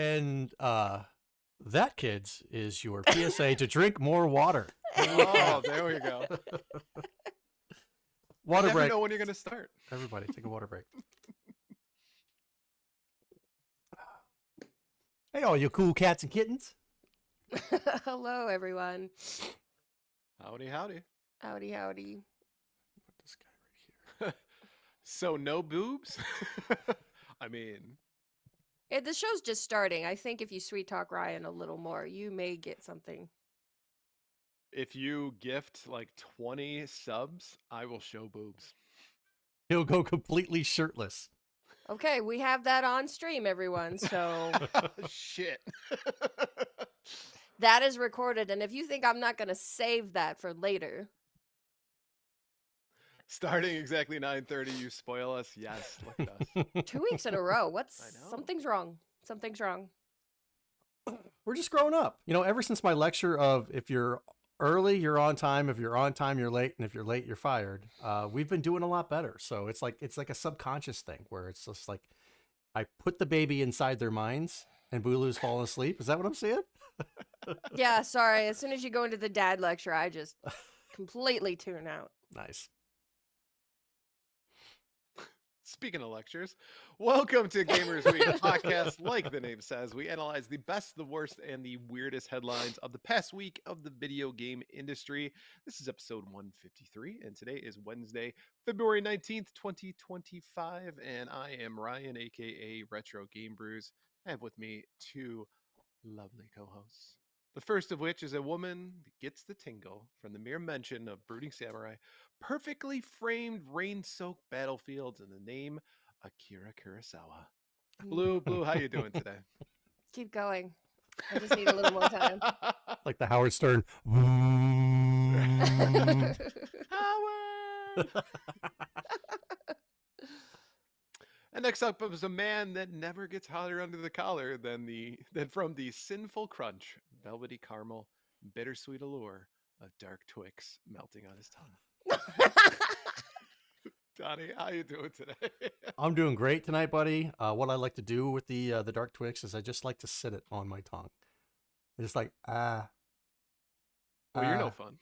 And that, kids, is your PSA to drink more water. Oh, there we go. Water You never break. know when you're going to start. Everybody, take a water break. Hey, all you cool cats and kittens. Hello, everyone. Howdy, howdy. Howdy, howdy. Put this guy right here. So no boobs? I mean, The show's just starting. I think if you sweet talk Ryan a little more, you may get something. if you gift like 20 subs, I will show boobs. He'll go completely shirtless. Okay, we have that on stream, everyone. So Shit. that is recorded. And if you think I'm not going to save that for later, Starting exactly 9:30, you spoil us. Yes, look at us. 2 weeks in a row. What's I know. something's wrong? Something's wrong. We're just growing up. You know, ever since my lecture of if you're early, you're on time. If you're on time, you're late. And if you're late, you're fired. We've been doing a lot better. So it's like a subconscious thing where it's just like I put the baby inside their minds and Bulu's falling asleep. Is that what I'm saying? Yeah, sorry. As soon as you go into the dad lecture, I just completely tune out. Nice. Speaking of lectures, welcome to Gamers Week, a podcast. Like the name says, we analyze the best, the worst, and the weirdest headlines of the past week of the video game industry. This is episode 153, and today is Wednesday, February 19th, 2025, and I am Ryan, aka Retro Game Brews. I have with me two lovely co-hosts. The first of which is a woman that gets the tingle from the mere mention of Brooding Samurai, perfectly framed, rain-soaked battlefields, in the name Akira Kurosawa. Blue, how you doing today? Keep going. I just need a little more time. Like the Howard Stern. Howard! And next up was a man that never gets hotter under the collar than from the sinful crunch, velvety caramel, bittersweet allure of dark Twix melting on his tongue. Donnie, how you doing today? I'm doing great tonight, buddy. What I like to do with the dark Twix is I just like to sit it on my tongue. It's like Well, you're no fun.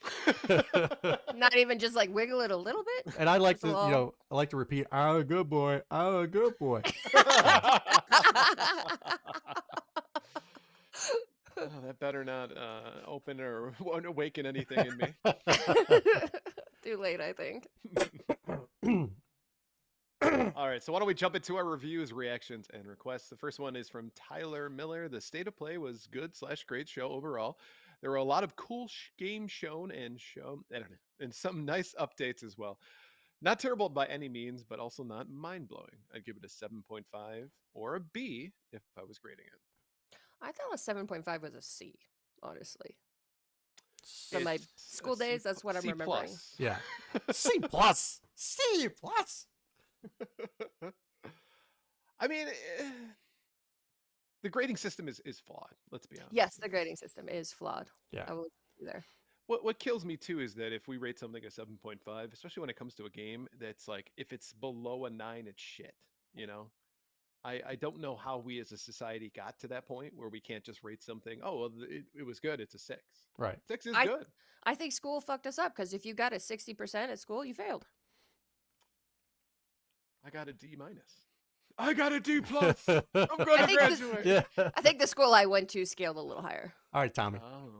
Not even just like wiggle it a little bit. And I like Just to, a little- you know, I like to repeat, "I'm a good boy. I'm a good boy." Oh, that better not open or awaken anything in me. Too late, I think. All right, so why don't we jump into our reviews, reactions, and requests. The first one is from Tyler Miller. The state of play was good/great show overall. There were a lot of cool games shown and some nice updates as well. Not terrible by any means, but also not mind-blowing. I'd give it a 7.5 or a B if I was grading it. I thought a 7.5 was a C, honestly. From my It's school a C days, that's what I'm C remembering. plus. Yeah. C plus. C plus. I mean, the grading system is flawed. Let's be honest. Yes, the grading system is flawed. Yeah. I will agree there. What kills me too is that if we rate something a 7.5, especially when it comes to a game that's like, if it's below a 9, it's shit. You know, I don't know how we as a society got to that point where we can't just rate something. Oh, well, it was good. It's a 6. Right. 6 is I- good. I think school fucked us up because if you got a 60% at school, you failed. I got a D minus. I got a D plus. I'm going I to think this- graduate. Yeah. I think the school I went to scaled a little higher. All right, Tommy. Oh.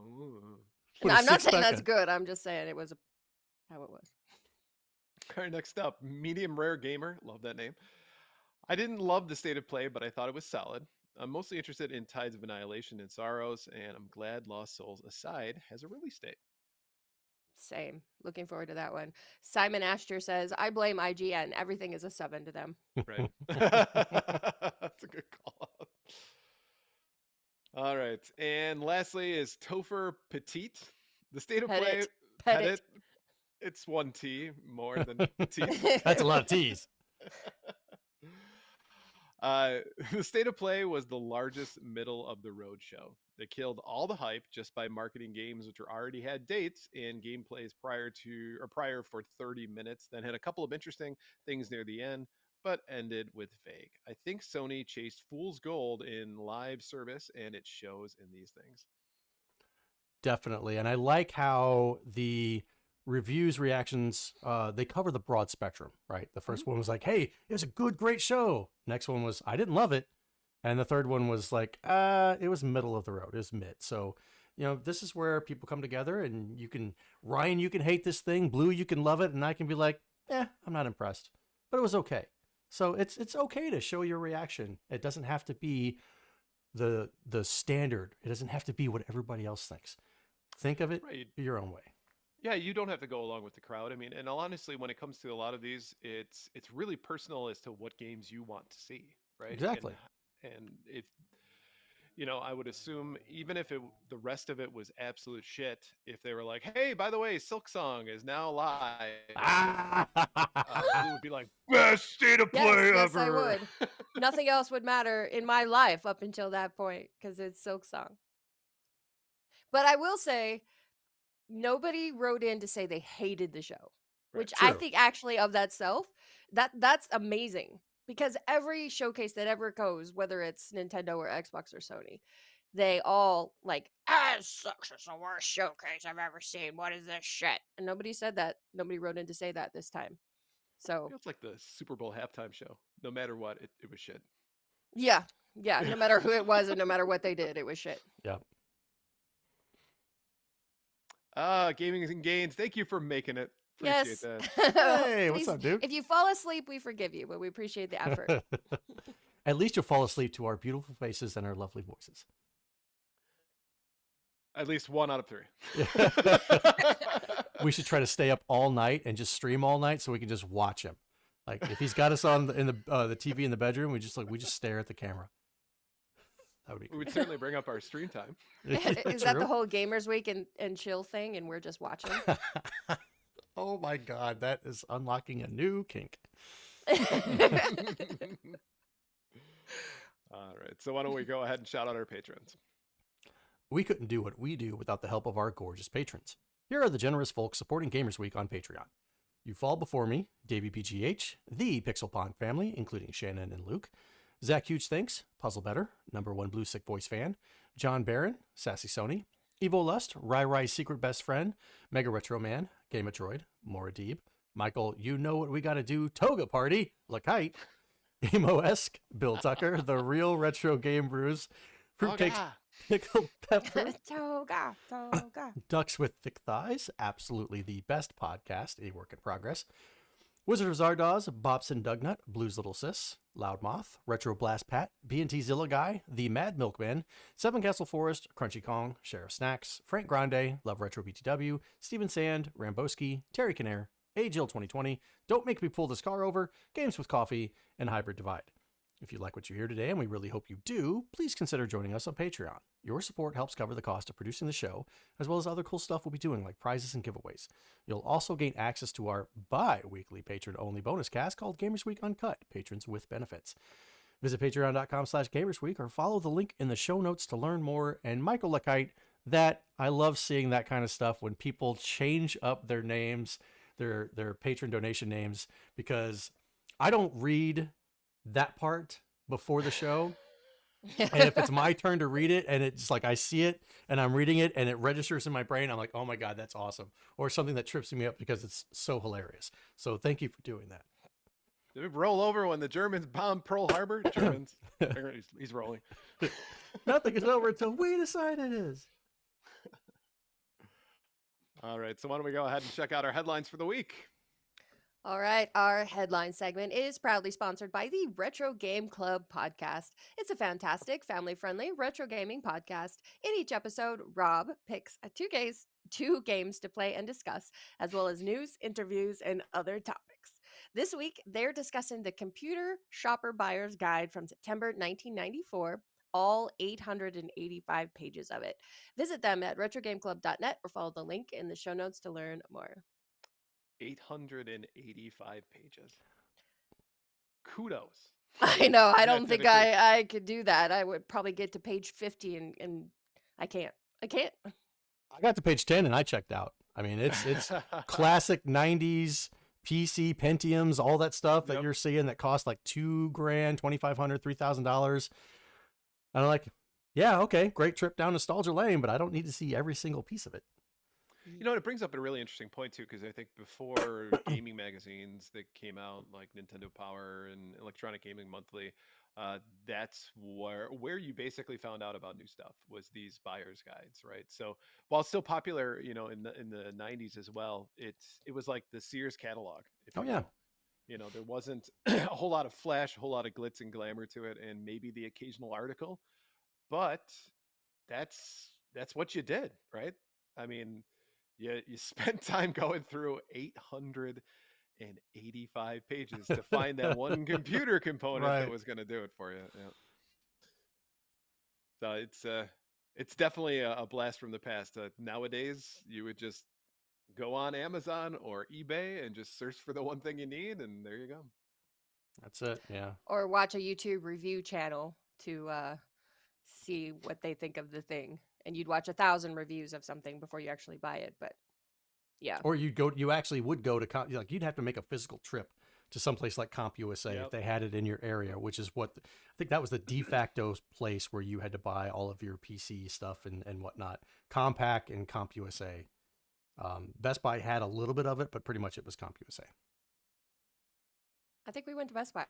Put No, a I'm not 6 saying back that's in. good. I'm just saying it was how it was. All right, next up, Medium Rare Gamer. Love that name. I didn't love the state of play, but I thought it was solid. I'm mostly interested in Tides of Annihilation and Sorrows, and I'm glad Lost Souls Aside has a release date. Same. Looking forward to that one. Simon Asher says, I blame IGN. Everything is a 7 to them. Right. That's a good call out. All right. And lastly is Topher Petite. The state of play. Pettit. It's one T more than Petite. That's a lot of T's. The state of play was the largest middle of the road show. They killed all the hype just by marketing games which already had dates and gameplays prior for 30 minutes. Then had a couple of interesting things near the end, but ended with vague. I think Sony chased fool's gold in live service, and it shows in these things. Definitely. And I like how the reviews, reactions, they cover the broad spectrum, right? The first one was like, hey, it was a good, great show. Next one was, I didn't love it. And the third one was like, it was middle of the road. It was mid. So, this is where people come together and Ryan, you can hate this thing. Blue, you can love it. And I can be like, I'm not impressed, but it was okay. So it's okay to show your reaction. It doesn't have to be the standard. It doesn't have to be what everybody else thinks. Think of it your own way. Yeah, you don't have to go along with the crowd. I mean, and honestly, when it comes to a lot of these, it's really personal as to what games you want to see, right? Exactly. And if I would assume even if the rest of it was absolute shit, if they were like, "Hey, by the way, Silksong is now live," Blue would be like, "Best state of play yes, ever." I would. Nothing else would matter in my life up until that point because it's Silksong. But I will say, nobody wrote in to say they hated the show, Right. which I True. think actually of that self, that's amazing because every showcase that ever goes, whether it's Nintendo or Xbox or Sony, they all like, it sucks. It's the worst showcase I've ever seen. What is this shit? And nobody said that. Nobody wrote in to say that this time. So It's like the Super Bowl halftime show. No matter what, it was shit. yeah, no matter who it was and no matter what they did, it was shit. Yep. Gaming and Gains, thank you for making it. Yes. Appreciate that. Hey, what's Please, up, dude? if you fall asleep, we forgive you, but we appreciate the effort. At least you'll fall asleep to our beautiful faces and our lovely voices. At least 1 out of 3. We should try to stay up all night and just stream all night so we can just watch him. Like if he's got us on in the TV in the bedroom, we just stare at the camera. That would be We cool. would certainly bring up our stream time. Is that the whole Gamers Week and chill thing, and we're just watching? Oh my God, that is unlocking a new kink. All right, so why don't we go ahead and shout out our patrons? We couldn't do what we do without the help of our gorgeous patrons. Here are the generous folks supporting Gamers Week on Patreon. You Fall Before Me, Davey PGH, the Pixel Pond family, including Shannon and Luke, Zach Huge Thanks, Puzzle Better, #1 Blue Sick Voice fan, John Barron, Sassy Sony, Evo Lust, Rai Rai's Secret Best Friend, Mega Retro Man, Gameatroid, Moradib, Michael, You Know What We Gotta Do, Toga Party, Lakite, Emo-esque, Bill Tucker, The Real Retro Game Brews, Fruitcakes, Pickled Pepper, Toga. Ducks with Thick Thighs, absolutely the best podcast, a work in progress. Wizard of Zardoz, Bobson Dugnut, Blues Little Sis, Loudmoth, Retro Blast Pat, B&T Zilla Guy, The Mad Milkman, Seven Castle Forest, Crunchy Kong, Sheriff Snacks, Frank Grande, Love Retro BTW, Steven Sand, Ramboski, Terry Kinnair, AGIL 2020, Don't Make Me Pull This Car Over, Games with Coffee, and Hybrid Divide. If you like what you hear today, and we really hope you do, please consider joining us on Patreon. Your support helps cover the cost of producing the show, as well as other cool stuff we'll be doing like prizes and giveaways. You'll also gain access to our bi-weekly patron-only bonus cast called Gamers Week Uncut, Patrons with Benefits. Visit patreon.com/gamersweek or follow the link in the show notes to learn more. And Michael Lakite, that I love seeing that kind of stuff when people change up their names, their patron donation names, because I don't read that part before the show. And if it's my turn to read it and it's like I see it and I'm reading it and it registers in my brain, I'm like, oh my God, that's awesome. Or something that trips me up because it's so hilarious. So thank you for doing that. Did we roll over when the Germans bombed Pearl Harbor? Germans. He's rolling. Nothing is over until we decide it is. All right, so why don't we go ahead and check out our headlines for the week? All right, our headline segment is proudly sponsored by the Retro Game Club podcast. It's a fantastic, family-friendly retro gaming podcast. In each episode, Rob picks two games to play and discuss, as well as news, interviews, and other topics. This week, they're discussing the Computer Shopper Buyer's Guide from September 1994, all 885 pages of it. Visit them at retrogameclub.net or follow the link in the show notes to learn more. 885 pages. Kudos. I know. I Yeah, don't think dedication. I could do that. I would probably get to page 50 and I can't. I I got to page 10 and I checked out. I mean, it's classic 90s PC Pentiums, all that stuff that Yep. you're seeing that cost like $2,000, $2,500, $3,000. And I'm like, yeah, okay, great trip down nostalgia lane, but I don't need to see every single piece of it. You know, and it brings up a really interesting point too, because I think before gaming magazines that came out, like Nintendo Power and Electronic Gaming Monthly, that's where you basically found out about new stuff was these buyer's guides, right? So while still popular, you know, in the '90s as well, it was like the Sears catalog, if Oh, you yeah. will. You know, there wasn't a whole lot of flash, a whole lot of glitz and glamour to it, and maybe the occasional article, but that's what you did, right? I mean, you spent time going through 885 pages to find that one computer component that Right. was going to do it for you. Yeah. So it's definitely a blast from the past. Nowadays, you would just go on Amazon or eBay and just search for the one thing you need, and there you go. That's it. Yeah. Or watch a YouTube review channel to see what they think of the thing. And you'd watch 1,000 reviews of something before you actually buy it. But yeah. Or you actually would go to like you'd have to make a physical trip to someplace like CompUSA Yep. if they had it in your area, which is what I think that was the de facto place where you had to buy all of your PC stuff and whatnot. Compaq and CompUSA. Best Buy had a little bit of it, but pretty much it was CompUSA. I think we went to Best Buy.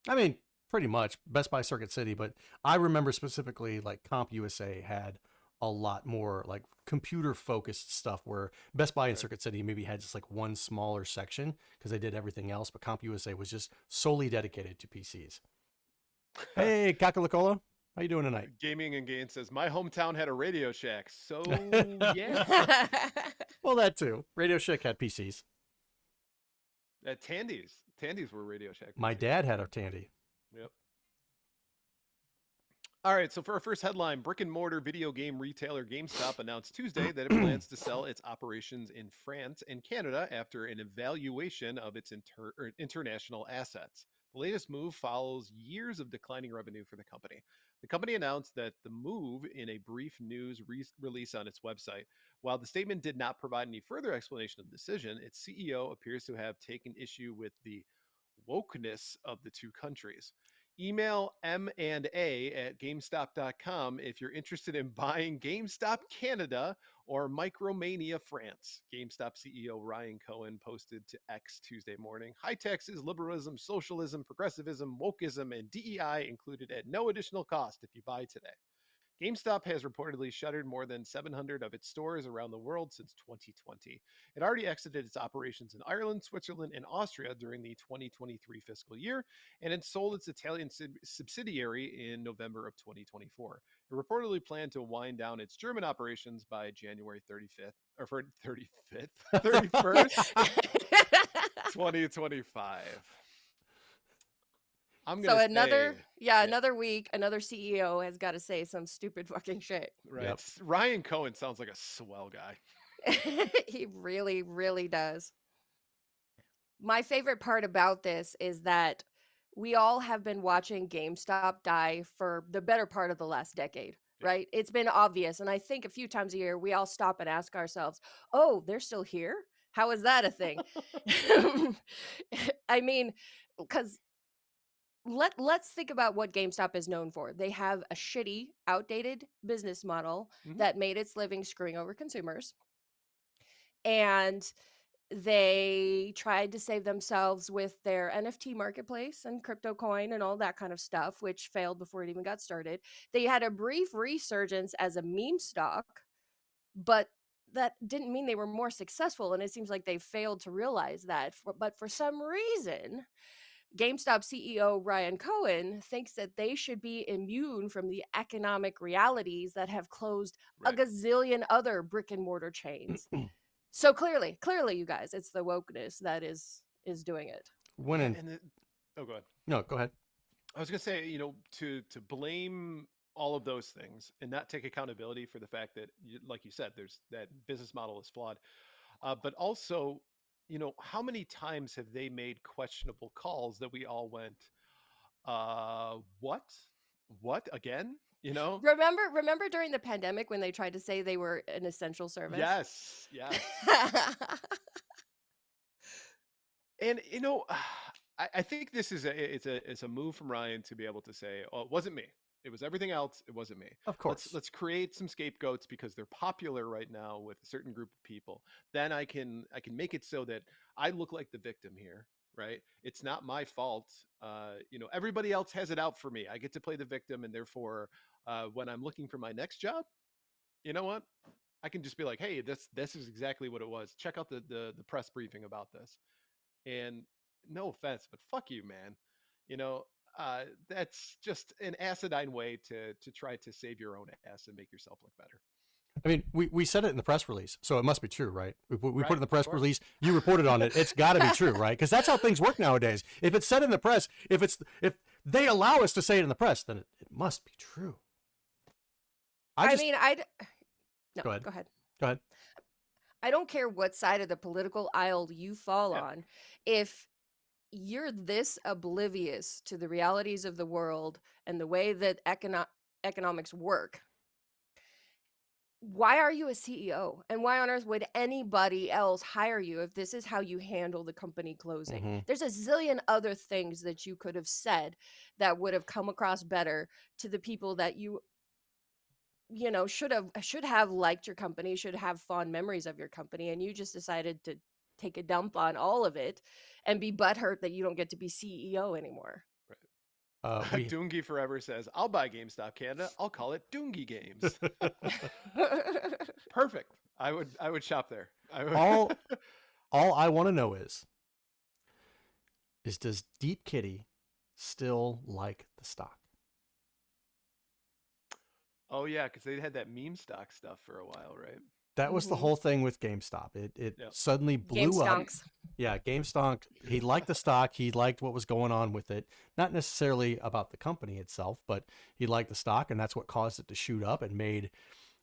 I mean, pretty much Best Buy Circuit City, but I remember specifically like CompUSA had a lot more like computer focused stuff where Best Buy and Right. Circuit City maybe had just like one smaller section because they did everything else, but CompUSA was just solely dedicated to PCs. Hey, Kakalakola, how you doing tonight? Gaming and Gain says my hometown had a Radio Shack, so yeah. Well, that too. Radio Shack had PCs. Tandy's were Radio Shack. My PCs. dad had a Tandy. Yep. All right, so for our first headline, brick and mortar video game retailer GameStop announced Tuesday that it plans to sell its operations in France and Canada after an evaluation of its international assets. The latest move follows years of declining revenue for the company. The company announced that the move in a brief news release on its website. While the statement did not provide any further explanation of the decision, its CEO appears to have taken issue with the wokeness of the two countries. Email M&A at GameStop.com if you're interested in buying GameStop Canada or Micromania France. GameStop CEO Ryan Cohen posted to X Tuesday morning. High taxes, liberalism, socialism, progressivism, wokeism, and DEI included at no additional cost if you buy today. GameStop has reportedly shuttered more than 700 of its stores around the world since 2020. It already exited its operations in Ireland, Switzerland, and Austria during the 2023 fiscal year, and it sold its Italian subsidiary in November of 2024. It reportedly planned to wind down its German operations by January 35th, or for 35th, 31st, 2025. I'm So gonna another say, yeah, another week, another CEO has got to say some stupid fucking shit. right. Yep. Ryan Cohen sounds like a swell guy. He really, really does. My favorite part about this is that we all have been watching GameStop die for the better part of the last decade, Yeah. right? It's been obvious. And I think a few times a year, we all stop and ask ourselves, oh, they're still here? How is that a thing? I mean, because let's think about what GameStop is known for. They have a shitty, outdated business model Mhm. that made its living screwing over consumers. And they tried to save themselves with their NFT marketplace and crypto coin and all that kind of stuff, which failed before it even got started. They had a brief resurgence as a meme stock, but that didn't mean they were more successful. And it seems like they failed to realize that. But for some reason, GameStop CEO Ryan Cohen thinks that they should be immune from the economic realities that have closed a Right. gazillion other brick and mortar chains. So clearly, you guys, it's the wokeness that is doing it. When Yeah, in, and oh, go ahead. no, go ahead. I was gonna say, you know, to blame all of those things and not take accountability for the fact that, like you said, there's that business model is flawed. But also, you know, how many times have they made questionable calls that we all went, what again? You know? Remember during the pandemic when they tried to say they were an essential service? Yes, yes. And I think this is it's a move from Ryan to be able to say, "Oh, it wasn't me. It was everything else. It wasn't me." Of Let's course. let's create some scapegoats because they're popular right now with a certain group of people. Then I can make it so that I look like the victim here, right? It's not my fault. Everybody else has it out for me. I get to play the victim, and therefore, when I'm looking for my next job, you know what? I can just be like, "Hey, this is exactly what it was. Check out the press briefing about this." And no offense, but fuck you, man. You know, that's just an acidine way to try to save your own ass and make yourself look better. I mean, we said it in the press release, so it must be true, right? We put it in Right? the Of press course. release. You reported on it. It's got to be true, right? Because that's how things work nowadays. If it's said in the press, if they allow us to say it in the press, then it must be true. I mean, no, Go ahead. go ahead. Go ahead. I don't care what side of the political aisle you fall Yeah. on. If you're this oblivious to the realities of the world and the way that economics work, why are you a CEO? And why on earth would anybody else hire you if this is how you handle the company closing? hmm There's a zillion other things that you could have said that would have come across better to the people that you should have liked your company, should have fond memories of your company, and you just decided to take a dump on all of it and be butthurt that you don't get to be CEO anymore. We Doongie Forever says, "I'll buy GameStop Canada. I'll call it Doongie Games." Perfect. I would shop there. I would. all all I want to know is does Deep Kitty still like the stock? Oh yeah, because they had that meme stock stuff for a while, right? That was the hmm whole thing with GameStop. It Yeah. suddenly Game blew up. stonks. Yeah, GameStop. He liked the stock. He liked what was going on with it. Not necessarily about the company itself, but he liked the stock, and that's what caused it to shoot up and made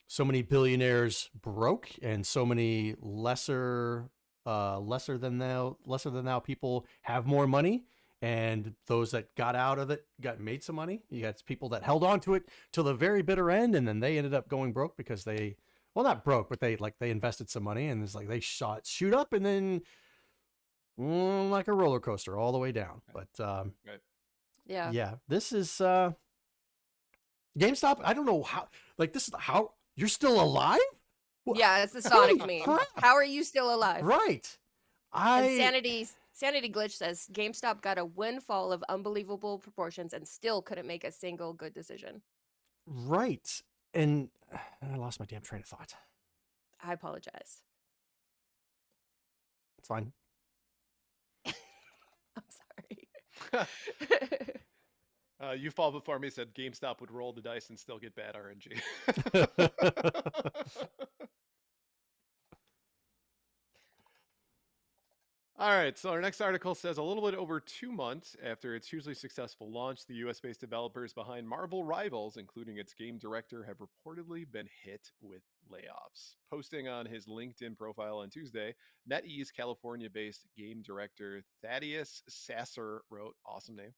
so many billionaires broke, and so many lesser than now people have more money, and those that got out of it made some money. You got people that held on to it till the very bitter end, and then they ended up going broke because they, well, not broke, but they invested some money, and it's like they saw it shoot up and then like a roller coaster all the way down. But Right. Yeah. yeah, this is GameStop. I don't know how. Like, this is how you're still alive. Yeah, it's the Sonic Holy meme. crap. How are you still alive? Right. And Sanity Glitch says GameStop got a windfall of unbelievable proportions and still couldn't make a single good decision. Right. And I lost my damn train of thought. I apologize. It's fine. I'm sorry. You Fall Before Me said GameStop would roll the dice and still get bad RNG. All right, so our next article says a little bit over 2 months after its hugely successful launch, the US based developers behind Marvel Rivals, including its game director, have reportedly been hit with layoffs. Posting on his LinkedIn profile on Tuesday, NetEase California based game director Thaddeus Sasser wrote, awesome name.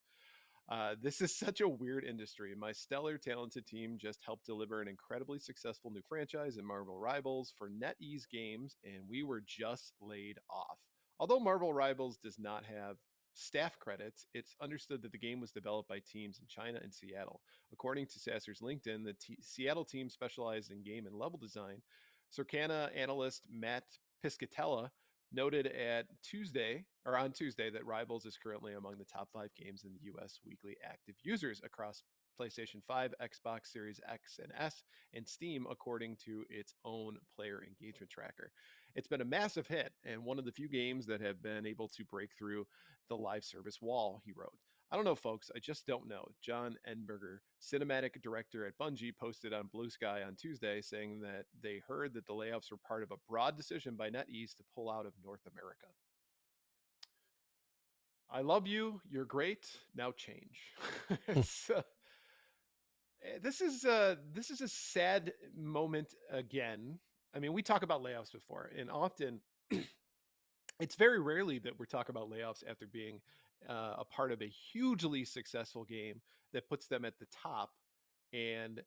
This is such a weird industry. My stellar, talented team just helped deliver an incredibly successful new franchise in Marvel Rivals for NetEase Games, and we were just laid off. Although Marvel Rivals does not have staff credits, it's understood that the game was developed by teams in China and Seattle. According to Sasser's LinkedIn, the Seattle team specialized in game and level design. Circana analyst Matt Piscatella noted on Tuesday that Rivals is currently among the top 5 games in the US weekly active users across PlayStation 5, Xbox Series X and S, and Steam, according to its own player engagement tracker. It's been a massive hit and one of the few games that have been able to break through the live service wall, he wrote. I don't know, folks. I just don't know. John Enberger, cinematic director at Bungie, posted on Blue Sky on Tuesday saying that they heard that the layoffs were part of a broad decision by NetEase to pull out of North America. I love you. You're great. Now change. It's, this is a sad moment again. I mean, we talk about layoffs before, and often it's very rarely that we're talking about layoffs after being a part of a hugely successful game that puts them at the top, and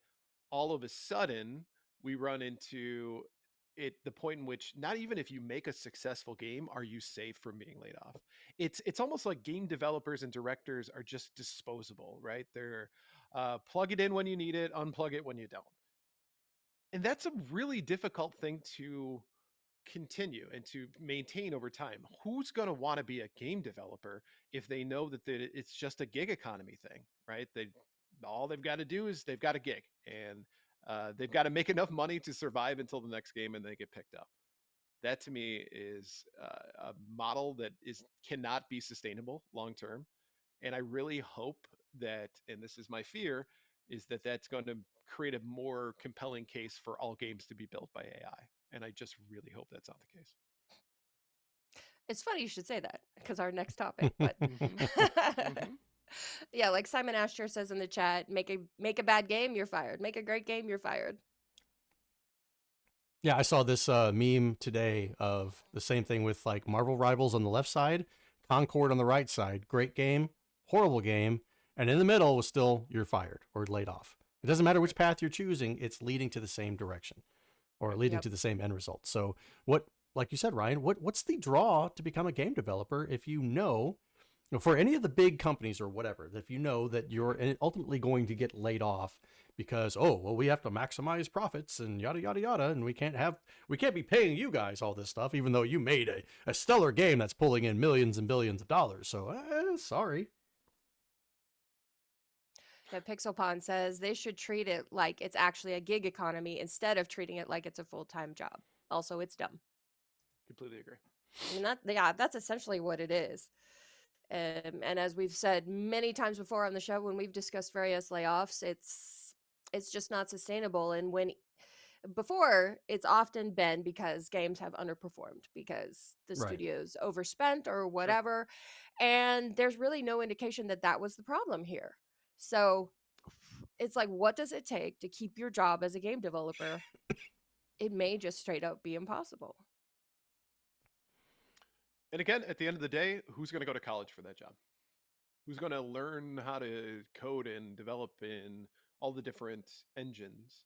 all of a sudden we run into the point in which not even if you make a successful game are you safe from being laid off. It's almost like game developers and directors are just disposable, right? They're plug it in when you need it, unplug it when you don't. And that's a really difficult thing to continue and to maintain over time. Who's going to want to be a game developer if they know that it's just a gig economy thing, right? All they've got to do is they've got a gig, and they've got to make enough money to survive until the next game, and they get picked up. That to me is a model that cannot be sustainable long term. And I really hope that, and this is my fear, is that that's going to create a more compelling case for all games to be built by AI. And I just really hope that's not the case. It's funny you should say that, because our next topic, but Mhm. yeah, like Simon Asher says in the chat, make a bad game, you're fired. Make a great game, you're fired. Yeah, I saw this meme today of the same thing with like Marvel Rivals on the left side, Concord on the right side. Great game, horrible game, and in the middle was still you're fired or laid off. It doesn't matter which path you're choosing; it's leading to the same direction, or leading Yep. to the same end result. So, like you said, Ryan, what's the draw to become a game developer if you know, for any of the big companies or whatever, if you know that you're ultimately going to get laid off because, oh, well, we have to maximize profits and yada, yada, yada. And we can't be paying you guys all this stuff, even though you made a stellar game that's pulling in millions and billions of dollars. So, sorry. Yeah, Pixelpon says they should treat it like it's actually a gig economy instead of treating it like it's a full-time job. Also, it's dumb. Completely agree. I mean, that's essentially what it is. And as we've said many times before on the show, when we've discussed various layoffs, it's just not sustainable. And before, it's often been because games have underperformed because the Right. studios overspent or whatever. And there's really no indication that that was the problem here. So it's like, what does it take to keep your job as a game developer? It may just straight up be impossible. And again, at the end of the day, who's going to go to college for that job? Who's going to learn how to code and develop in all the different engines?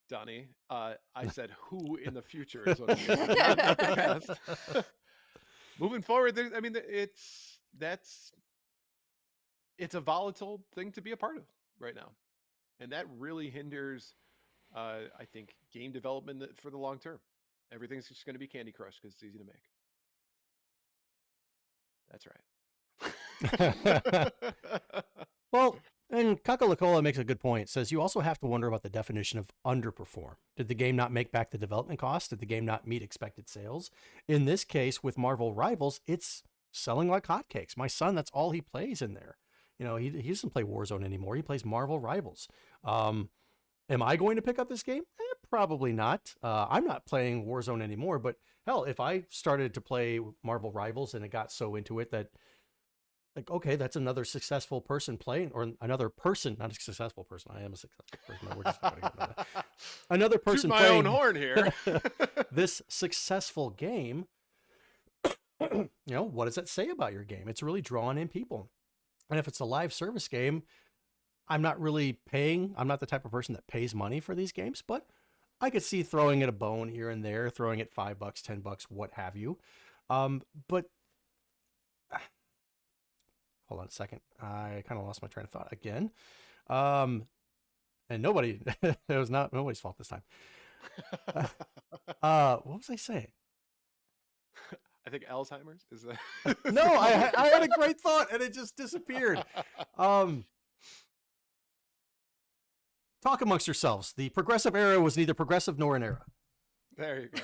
Donnie, I said who in the future is what I mean, not the past. Moving forward, I mean, it's a volatile thing to be a part of right now, and that really hinders, I think, game development for the long term. Everything's just going to be Candy Crush because it's easy to make. That's right. Well, and Kakalakola makes a good point. Says you also have to wonder about the definition of underperform. Did the game not make back the development cost? Did the game not meet expected sales? In this case, with Marvel Rivals, it's selling like hotcakes. My son, that's all he plays in there. You know, he doesn't play Warzone anymore. He plays Marvel Rivals. Am I going to pick up this game? Probably not. I'm not playing Warzone anymore, but hell, if I started to play Marvel Rivals and it got so into it that, like, okay, that's another successful person playing, or another person, not a successful person. I am a successful person. We're just talking about that. Another person Toot my playing own horn here. this successful game. You know, what does that say about your game? It's really drawing in people. And if it's a live service game, I'm not really paying. I'm not the type of person that pays money for these games, but I could see throwing it a bone here and there, throwing it $5, $10, what have you. But hold on a second. I kind of lost my train of thought again. And it was not nobody's fault this time. What was I saying? I think Alzheimer's is that. No, I had a great thought and it just disappeared. Talk amongst yourselves. The progressive era was neither progressive nor an era. There you go.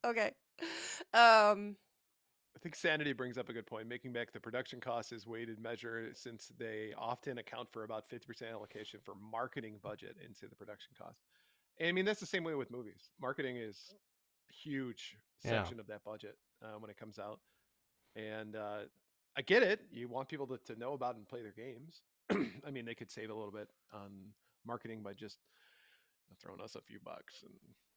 Okay. I think Sanity brings up a good point. Making back the production costs is weighted measure since they often account for about 50% allocation for marketing budget into the production cost. And I mean, that's the same way with movies. Marketing is a huge section of that budget when it comes out. And I get it. You want people to know about and play their games. I mean, they could save a little bit on marketing by just throwing us a few bucks and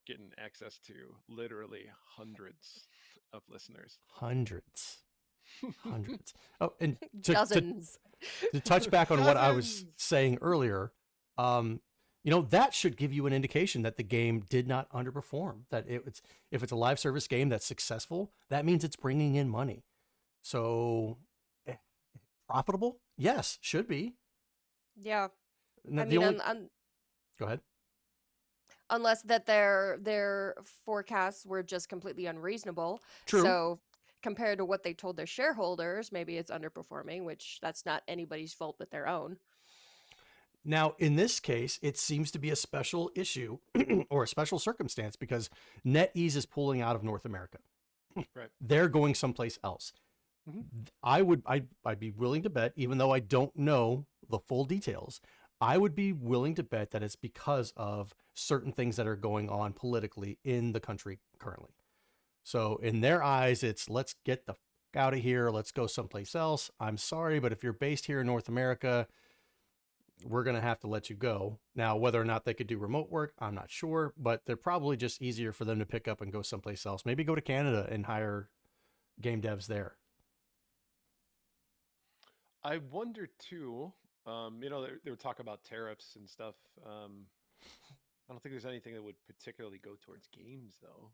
getting access to literally hundreds of listeners. Hundreds. Oh, and Dozens. to touch back on what I was saying earlier, you that should give you an indication that the game did not underperform. If it's a live service game that's successful, that means it's bringing in money. So, profitable? Yes, should be. Yeah. No, I the mean, only Go ahead. unless that their forecasts were just completely unreasonable. True. So compared to what they told their shareholders, maybe it's underperforming, which that's not anybody's fault but their own. Now, in this case, it seems to be a special issue or a special circumstance because NetEase is pulling out of North America. Right. They're going someplace else. Mhm. I'd be willing to bet, even though I don't know the full details, I would be willing to bet that it's because of certain things that are going on politically in the country currently. So in their eyes, it's let's get the fuck out of here. Let's go someplace else. I'm sorry, but if you're based here in North America, we're going to have to let you go. Now, whether or not they could do remote work, I'm not sure, but they're probably just easier for them to pick up and go someplace else. Maybe go to Canada and hire game devs there. I wonder too. They were talking about tariffs and stuff. I don't think there's anything that would particularly go towards games though,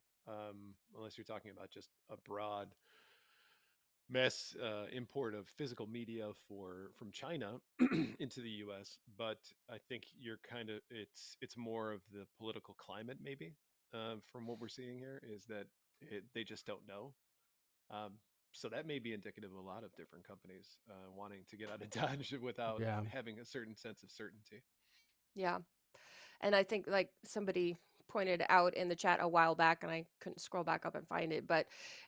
unless you're talking about just a broad mass import of physical media from China into the U.S. But I think you're kind of it's more of the political climate maybe from what we're seeing here is that they just don't know. Um, so that may be indicative of a lot of different companies wanting to get out of Dodge without Yeah. having a certain sense of certainty. Yeah. And I think like somebody pointed out in the chat a while back, and I couldn't scroll back up and find it, but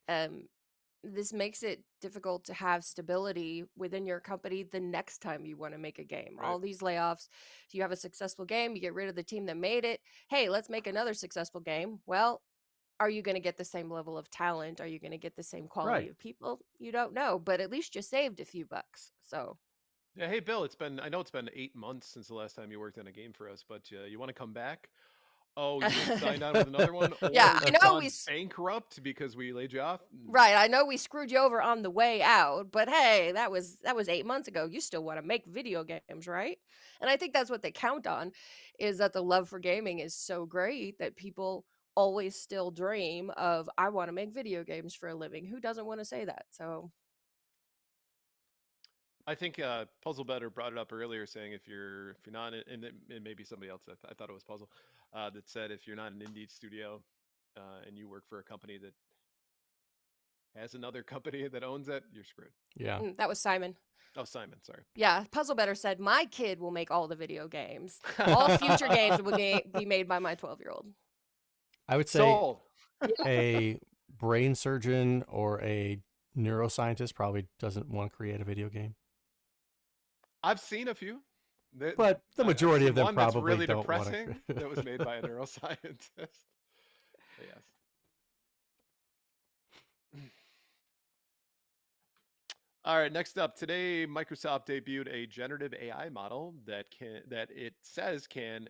um, this makes it difficult to have stability within your company the next time you want to make a game. Right. All these layoffs, you have a successful game, you get rid of the team that made it. Hey, let's make another successful game. Well, are you going to get the same level of talent? Are you going to get the same quality Right. of people? You don't know, but at least you saved a few bucks. So, Yeah. Hey, Bill. I know it's been 8 months since the last time you worked on a game for us, but you want to come back? Oh, you just signed on with another one, yeah, or I you've know gone bankrupt because we laid you off? right. I know we screwed you over on the way out, but hey, that was 8 months ago. You still want to make video games, right? And I think that's what they count on, is that the love for gaming is so great that people always still dream of, I want to make video games for a living. Who doesn't want to say that? So I think Puzzle Better brought it up earlier, saying if you're not, and maybe somebody else. I thought it was Puzzle that said if you're not an indie studio and you work for a company that has another company that owns it, you're screwed. Yeah. that was Simon. Oh, Simon, sorry. Yeah, Puzzle Better said, my kid will make all the video games. All future games will be made by my 12-year-old. I would say Sold. a brain surgeon or a neuroscientist probably doesn't want to create a video game. I've seen a few. But the majority I've of seen them one that's probably really don't depressing want to. that was made by a neuroscientist. Yes. All right, next up today, Microsoft debuted a generative AI model that it says can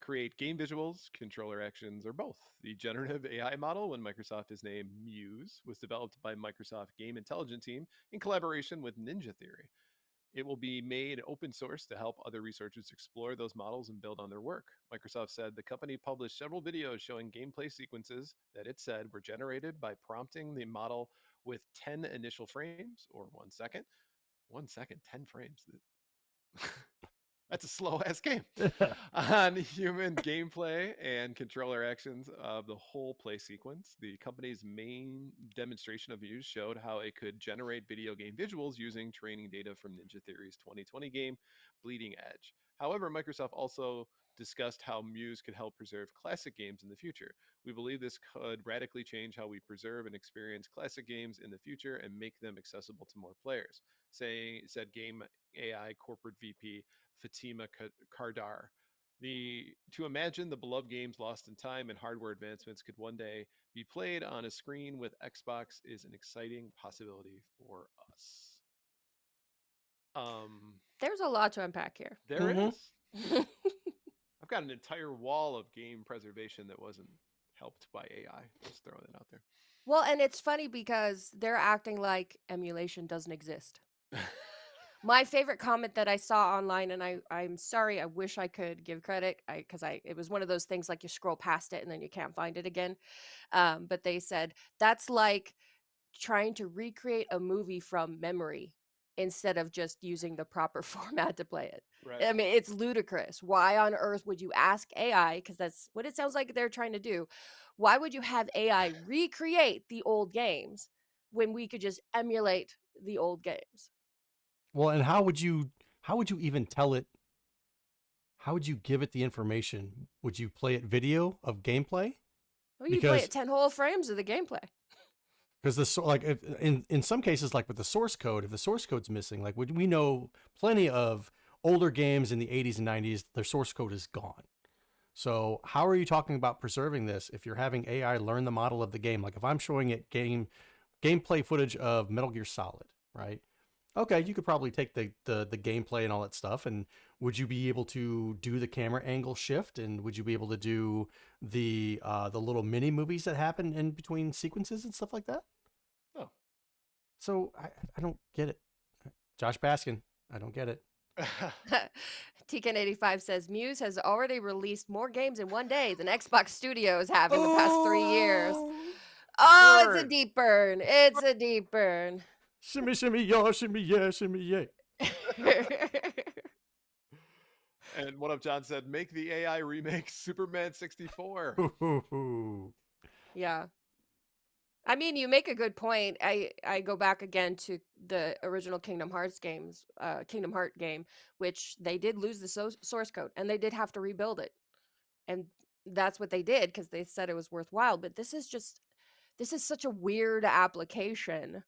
create game visuals, controller actions, or both. The generative AI model, when Microsoft is named Muse, was developed by Microsoft Game Intelligence team in collaboration with Ninja Theory. It will be made open source to help other researchers explore those models and build on their work. Microsoft said the company published several videos showing gameplay sequences that it said were generated by prompting the model with 10 initial frames or 1 second. 1 second, 10 frames. That's a slow ass game. On human gameplay and controller actions of the whole play sequence. The company's main demonstration of Muse showed how it could generate video game visuals using training data from Ninja Theory's 2020 game, Bleeding Edge. However, Microsoft also discussed how Muse could help preserve classic games in the future. We believe this could radically change how we preserve and experience classic games in the future and make them accessible to more players, said Game AI corporate VP Fatima Kardar. To imagine the beloved games lost in time and hardware advancements could one day be played on a screen with Xbox is an exciting possibility for us. There's a lot to unpack here. There is. I've got an entire wall of game preservation that wasn't helped by AI. Just throwing it out there. Well, and it's funny because they're acting like emulation doesn't exist. My favorite comment that I saw online, and I'm sorry, I wish I could give credit, because it was one of those things like you scroll past it and then you can't find it again. But they said that's like trying to recreate a movie from memory instead of just using the proper format to play it. Right. I mean, it's ludicrous. Why on earth would you ask AI? Because that's what it sounds like they're trying to do. Why would you have AI recreate the old games when we could just emulate the old games? Well, and how would you even tell it? How would you give it the information? Would you play it video of gameplay? Well, you play Because at 10 whole frames of the gameplay. like if, in some cases, like with the source code, if the source code's missing, like we know plenty of older games in the 80s and 90s, their source code is gone. So how are you talking about preserving this if you're having AI learn the model of the game? Like if I'm showing it gameplay footage of Metal Gear Solid, right? Okay, you could probably take the gameplay and all that stuff, and would you be able to do the camera angle shift, and would you be able to do the little mini movies that happen in between sequences and stuff like that? Oh. So I don't get it. Josh Baskin, I don't get it. TKN85 says Muse has already released more games in one day than Xbox Studios have in the past 3 years. Oh, it's a Burn. deep burn. It's a deep burn. Shimmy, shimmy, y'all, shimmy, yeah, shimmy, yeah. And One Up John said, make the AI remake Superman 64. Yeah. I mean, you make a good point. I go back again to the original Kingdom Hearts games, Kingdom Heart game, which they did lose the source code and they did have to rebuild it. And that's what they did because they said it was worthwhile. But this is such a weird application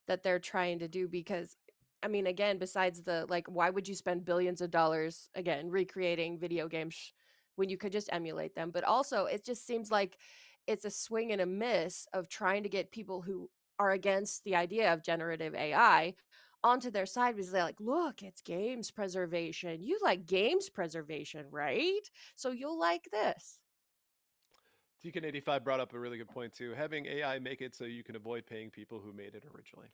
that they're trying to do because I mean, again, besides the like, why would you spend billions of dollars again recreating video games when you could just emulate them? But also, it just seems like it's a swing and a miss of trying to get people who are against the idea of generative AI onto their side because they're like, look, it's games preservation. You like games preservation, right? So you'll like this. TK85 brought up a really good point too. Having AI make it so you can avoid paying people who made it originally.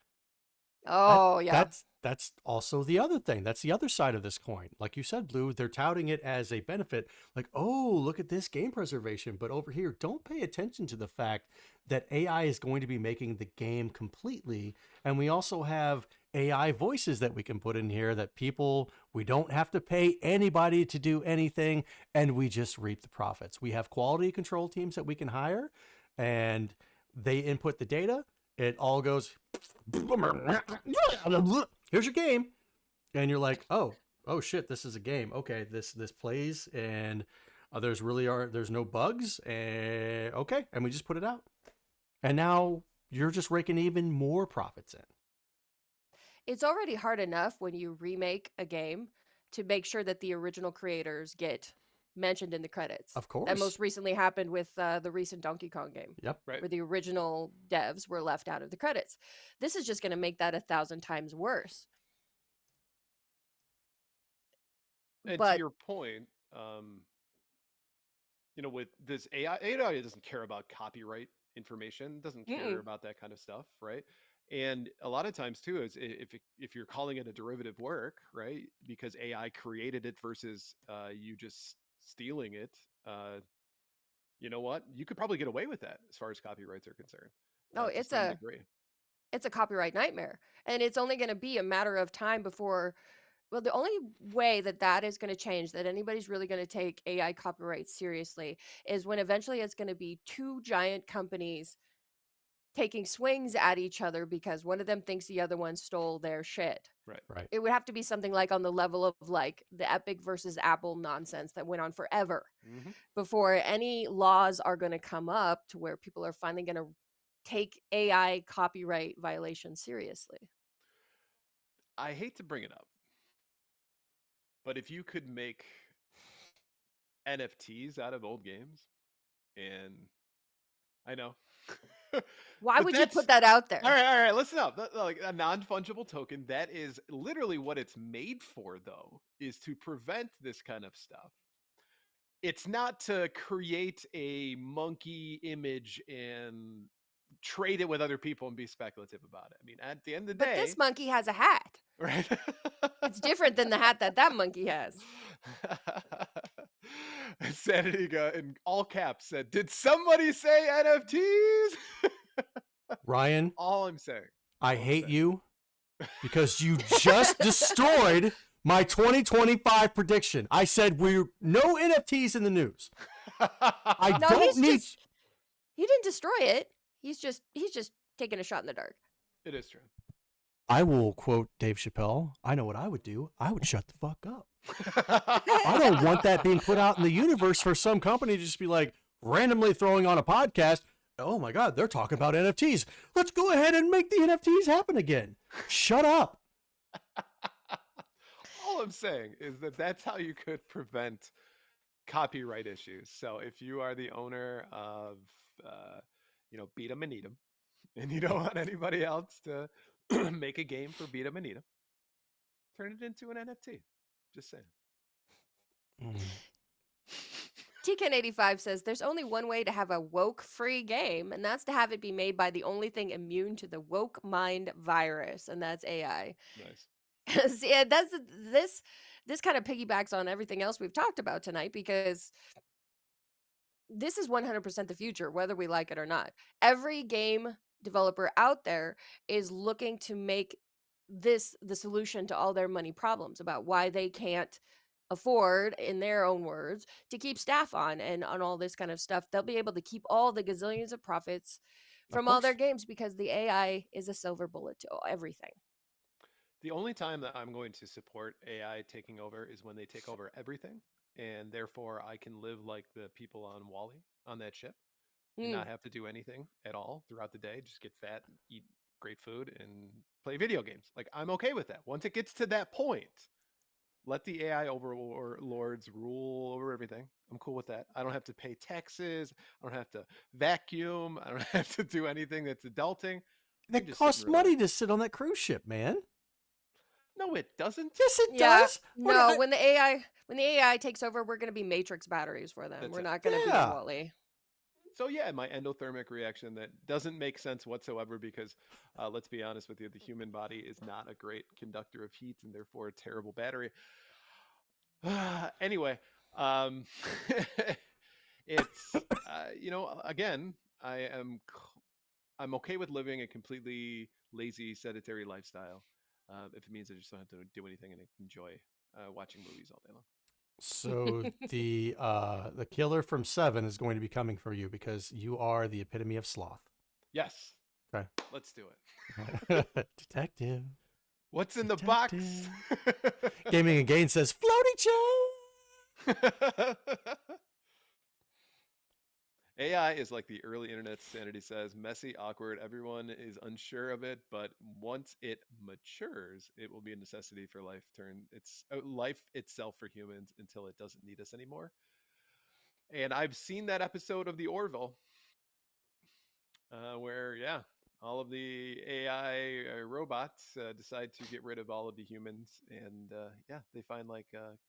Oh, yeah. That's also the other thing. That's the other side of this coin. Like you said, Blue, they're touting it as a benefit. Like, oh, look at this game preservation. But over here, don't pay attention to the fact that AI is going to be making the game completely. And we also have AI voices that we can put in here that we don't have to pay anybody to do anything. And we just reap the profits. We have quality control teams that we can hire and they input the data. It all goes, here's your game. And you're like, oh shit, this is a game. Okay, this plays and there's no bugs. And okay, and we just put it out. And now you're just raking even more profits in. It's already hard enough when you remake a game to make sure that the original creators get mentioned in the credits. Of course. That most recently happened with the recent Donkey Kong game. Yep. Right. Where the original devs were left out of the credits. This is just going to make that 1,000 times worse. And But to your point, with this AI doesn't care about copyright information, doesn't care about that kind of stuff, right? And a lot of times too, is if you're calling it a derivative work, right? Because AI created it versus you just stealing it, you know what? You could probably get away with that as far as copyrights are concerned. oh, To some degree. it's a copyright nightmare. And it's only going to be a matter of time before well, the only way that that is going to change, that anybody's really going to take AI copyright seriously, is when eventually it's going to be two giant companies taking swings at each other because one of them thinks the other one stole their shit. Right. It would have to be something like on the level of like the Epic versus Apple nonsense that went on forever before any laws are going to come up to where people are finally going to take AI copyright violations seriously. I hate to bring it up, but if you could make NFTs out of old games, and I know. Why But would you put that out there? All right, listen up. Like a non-fungible token, that is literally what it's made for, though, is to prevent this kind of stuff. It's not to create a monkey image and trade it with other people and be speculative about it. I mean, at the end of the But day, this monkey has a hat. Right? It's different than the hat that monkey has. Sanity in all caps said, "Did somebody say NFTs?" Ryan, All I'm saying. I all I'm hate saying. you because you just destroyed my 2025 prediction. I said we're no NFTs in the news. I No, don't need. he didn't destroy it. He's just taking a shot in the dark. It is true. I will quote Dave Chappelle. I know what I would do. I would shut the fuck up. I don't want that being put out in the universe for some company to just be like randomly throwing on a podcast. Oh my God, they're talking about NFTs. Let's go ahead and make the NFTs happen again. Shut up. All I'm saying is that that's how you could prevent copyright issues. So if you are the owner of, Beat 'em and Eat 'em, and you don't want anybody else to make a game for Beat 'em and Eat 'em, turn it into an NFT. Just saying. TKN85 says there's only one way to have a woke free game, and that's to have it be made by the only thing immune to the woke mind virus, and that's AI. Nice. So, yeah, this kind of piggybacks on everything else we've talked about tonight, because this is 100% the future, whether we like it or not. Every game developer out there is looking to make this the solution to all their money problems about why they can't afford, in their own words, to keep staff on and on all this kind of stuff. They'll be able to keep all the gazillions of profits Of from all their course. games because the AI is a silver bullet to everything. The only time that I'm going to support AI taking over is when they take over everything, and therefore I can live like the people on Wall-E on that ship and Mm. not have to do anything at all throughout the day. Just get fat, eat great food, and play video games. Like, I'm okay with that. Once it gets to that point, let the AI overlords rule over everything. I'm cool with that. I don't have to pay taxes. I don't have to vacuum. I don't have to do anything that's adulting. I can That just sit and costs money relax. to sit on that cruise ship, man. No, it doesn't. Yes, it Yeah, does. What no, I- when the AI takes over, we're going to be matrix batteries for them. That's We're it. not going to be Yeah. Wally. So yeah, my endothermic reaction that doesn't make sense whatsoever because let's be honest with you, the human body is not a great conductor of heat and therefore a terrible battery. Anyway, um, it's again, I'm okay with living a completely lazy, sedentary lifestyle if it means I just don't have to do anything and enjoy watching movies all day long. So the killer from Seven is going to be coming for you because you are the epitome of sloth. Yes. Okay. Let's do it. Detective. What's in the box? Gaming and Gain says floaty chair. AI is like the early internet. Sanity says messy, awkward. Everyone is unsure of it, but once it matures, it will be a necessity for life itself for humans until it doesn't need us anymore. And I've seen that episode of The Orville, where all of the AI robots decide to get rid of all of the humans, and they find like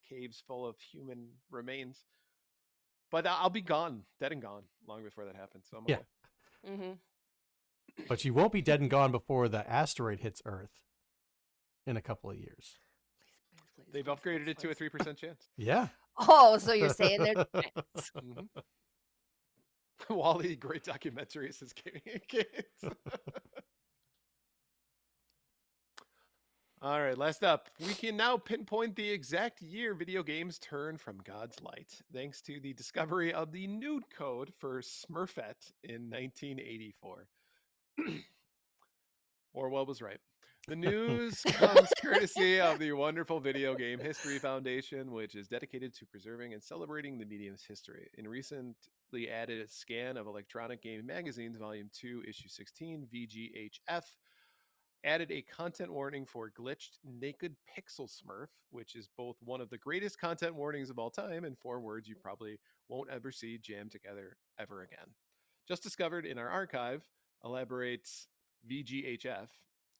caves full of human remains. But I'll be gone, dead and gone, long before that happens. So I'm okay. Yeah. Mm-hmm. But you won't be dead and gone before the asteroid hits Earth in a couple of years. Please, They've please, upgraded it to a please. 3% chance. Yeah. Oh, so you're saying there's a chance. Mhm. Wally, great documentary, says Gaming and Kids. All right, last up. We can now pinpoint the exact year video games turn from God's light, thanks to the discovery of the nude code for Smurfette in 1984. Orwell was right. The news comes courtesy of the wonderful Video Game History Foundation, which is dedicated to preserving and celebrating the medium's history. In recently added a scan of Electronic Game Magazine's Volume 2, Issue 16, VGHF, added a content warning for glitched naked pixel smurf, which is both one of the greatest content warnings of all time and 4 words you probably won't ever see jammed together ever again. Just discovered in our archive, elaborates VGHF.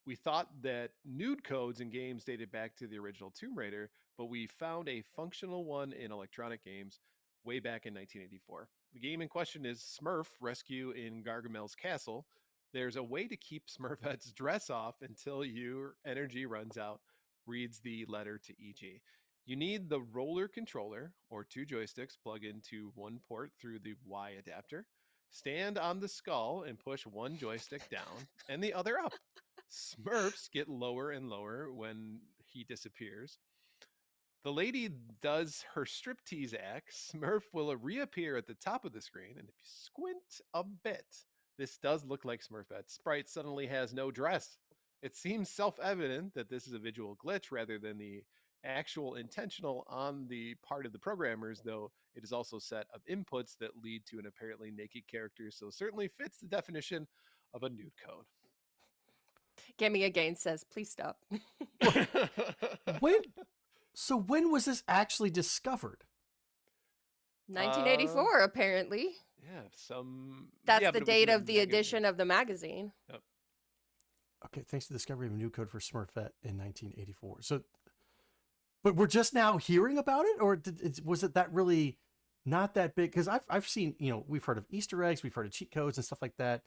We thought that nude codes in games dated back to the original Tomb Raider, but we found a functional one in electronic games way back in 1984. The game in question is Smurf Rescue in Gargamel's Castle. There's a way to keep Smurfette's dress off until your energy runs out reads the letter to EG. You need the roller controller or 2 joysticks plug into one port through the Y adapter. Stand on the skull and push one joystick down and the other up. Smurfs get lower and lower when he disappears. The lady does her striptease act. Smurf will reappear at the top of the screen, and if you squint a bit, this does look like Smurfette. Sprite suddenly has no dress. It seems self-evident that this is a visual glitch rather than the actual intentional on the part of the programmers, though it is also a set of inputs that lead to an apparently naked character, so certainly fits the definition of a nude code. Gaming Again says, please stop. When? So when was this actually discovered? 1984, apparently. Yeah, That's yeah, the but it was date in a of the magazine. edition of the magazine. Okay, thanks to the discovery of a new code for Smurfette in 1984. So, but we're just now hearing about it, or was it that really not that big? Because I've seen, we've heard of Easter eggs, we've heard of cheat codes and stuff like that.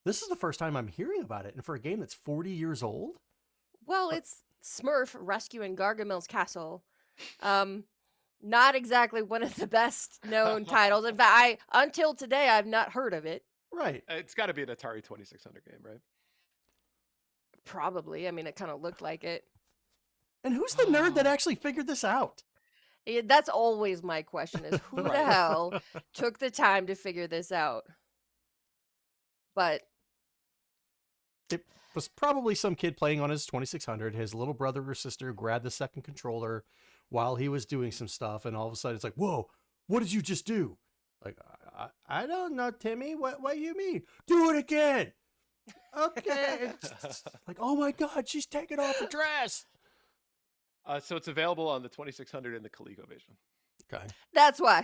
This is the first time I'm hearing about it, and for a game that's 40 years old. Well, it's Smurf rescuing Gargamel's castle. Not exactly one of the best known titles. In fact, until today I've not heard of it. Right. It's got to be an Atari 2600 game, right? Probably. I mean, it kind of looked like it. And who's the nerd that actually figured this out? That's always my question: is who the Right. hell took the time to figure this out? But It was probably some kid playing on his 2600. His little brother or sister grabbed the second controller while he was doing some stuff, and all of a sudden it's like, whoa, what did you just do? Like, I don't know, Timmy. What do you mean? Do it again. Okay. It's like, oh my God, she's taking off her dress. So it's available on the 2600 and the ColecoVision. Okay. that's why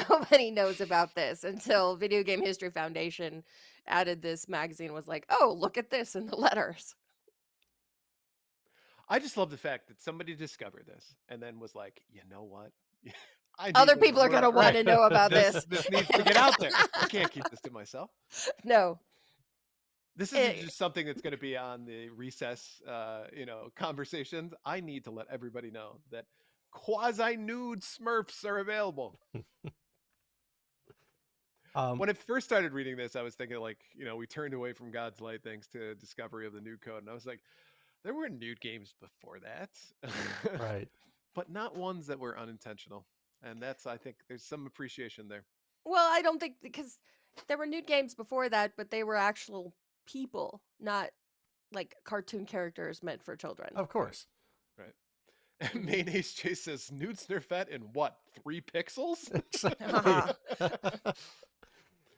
nobody knows about this until Video Game History Foundation added this magazine. Was like, oh, look at this in the letters. I just love the fact that somebody discovered this and then was like, you know what? Other people are gonna want to know about this. This needs to get out there. I can't keep this to myself. No. This isn't just something that's going to be on the recess, conversations. I need to let everybody know that quasi-nude Smurfs are available. When I first started reading this, I was thinking we turned away from God's light thanks to discovery of the nude code. And I was like, there were nude games before that. Right. But not ones that were unintentional. And I think there's some appreciation there. Well, I don't think, because there were nude games before that, but they were actual people, not like cartoon characters meant for children. Of course. Right. And Mayonnaise Chase says, nude Smurfette in what, 3 pixels?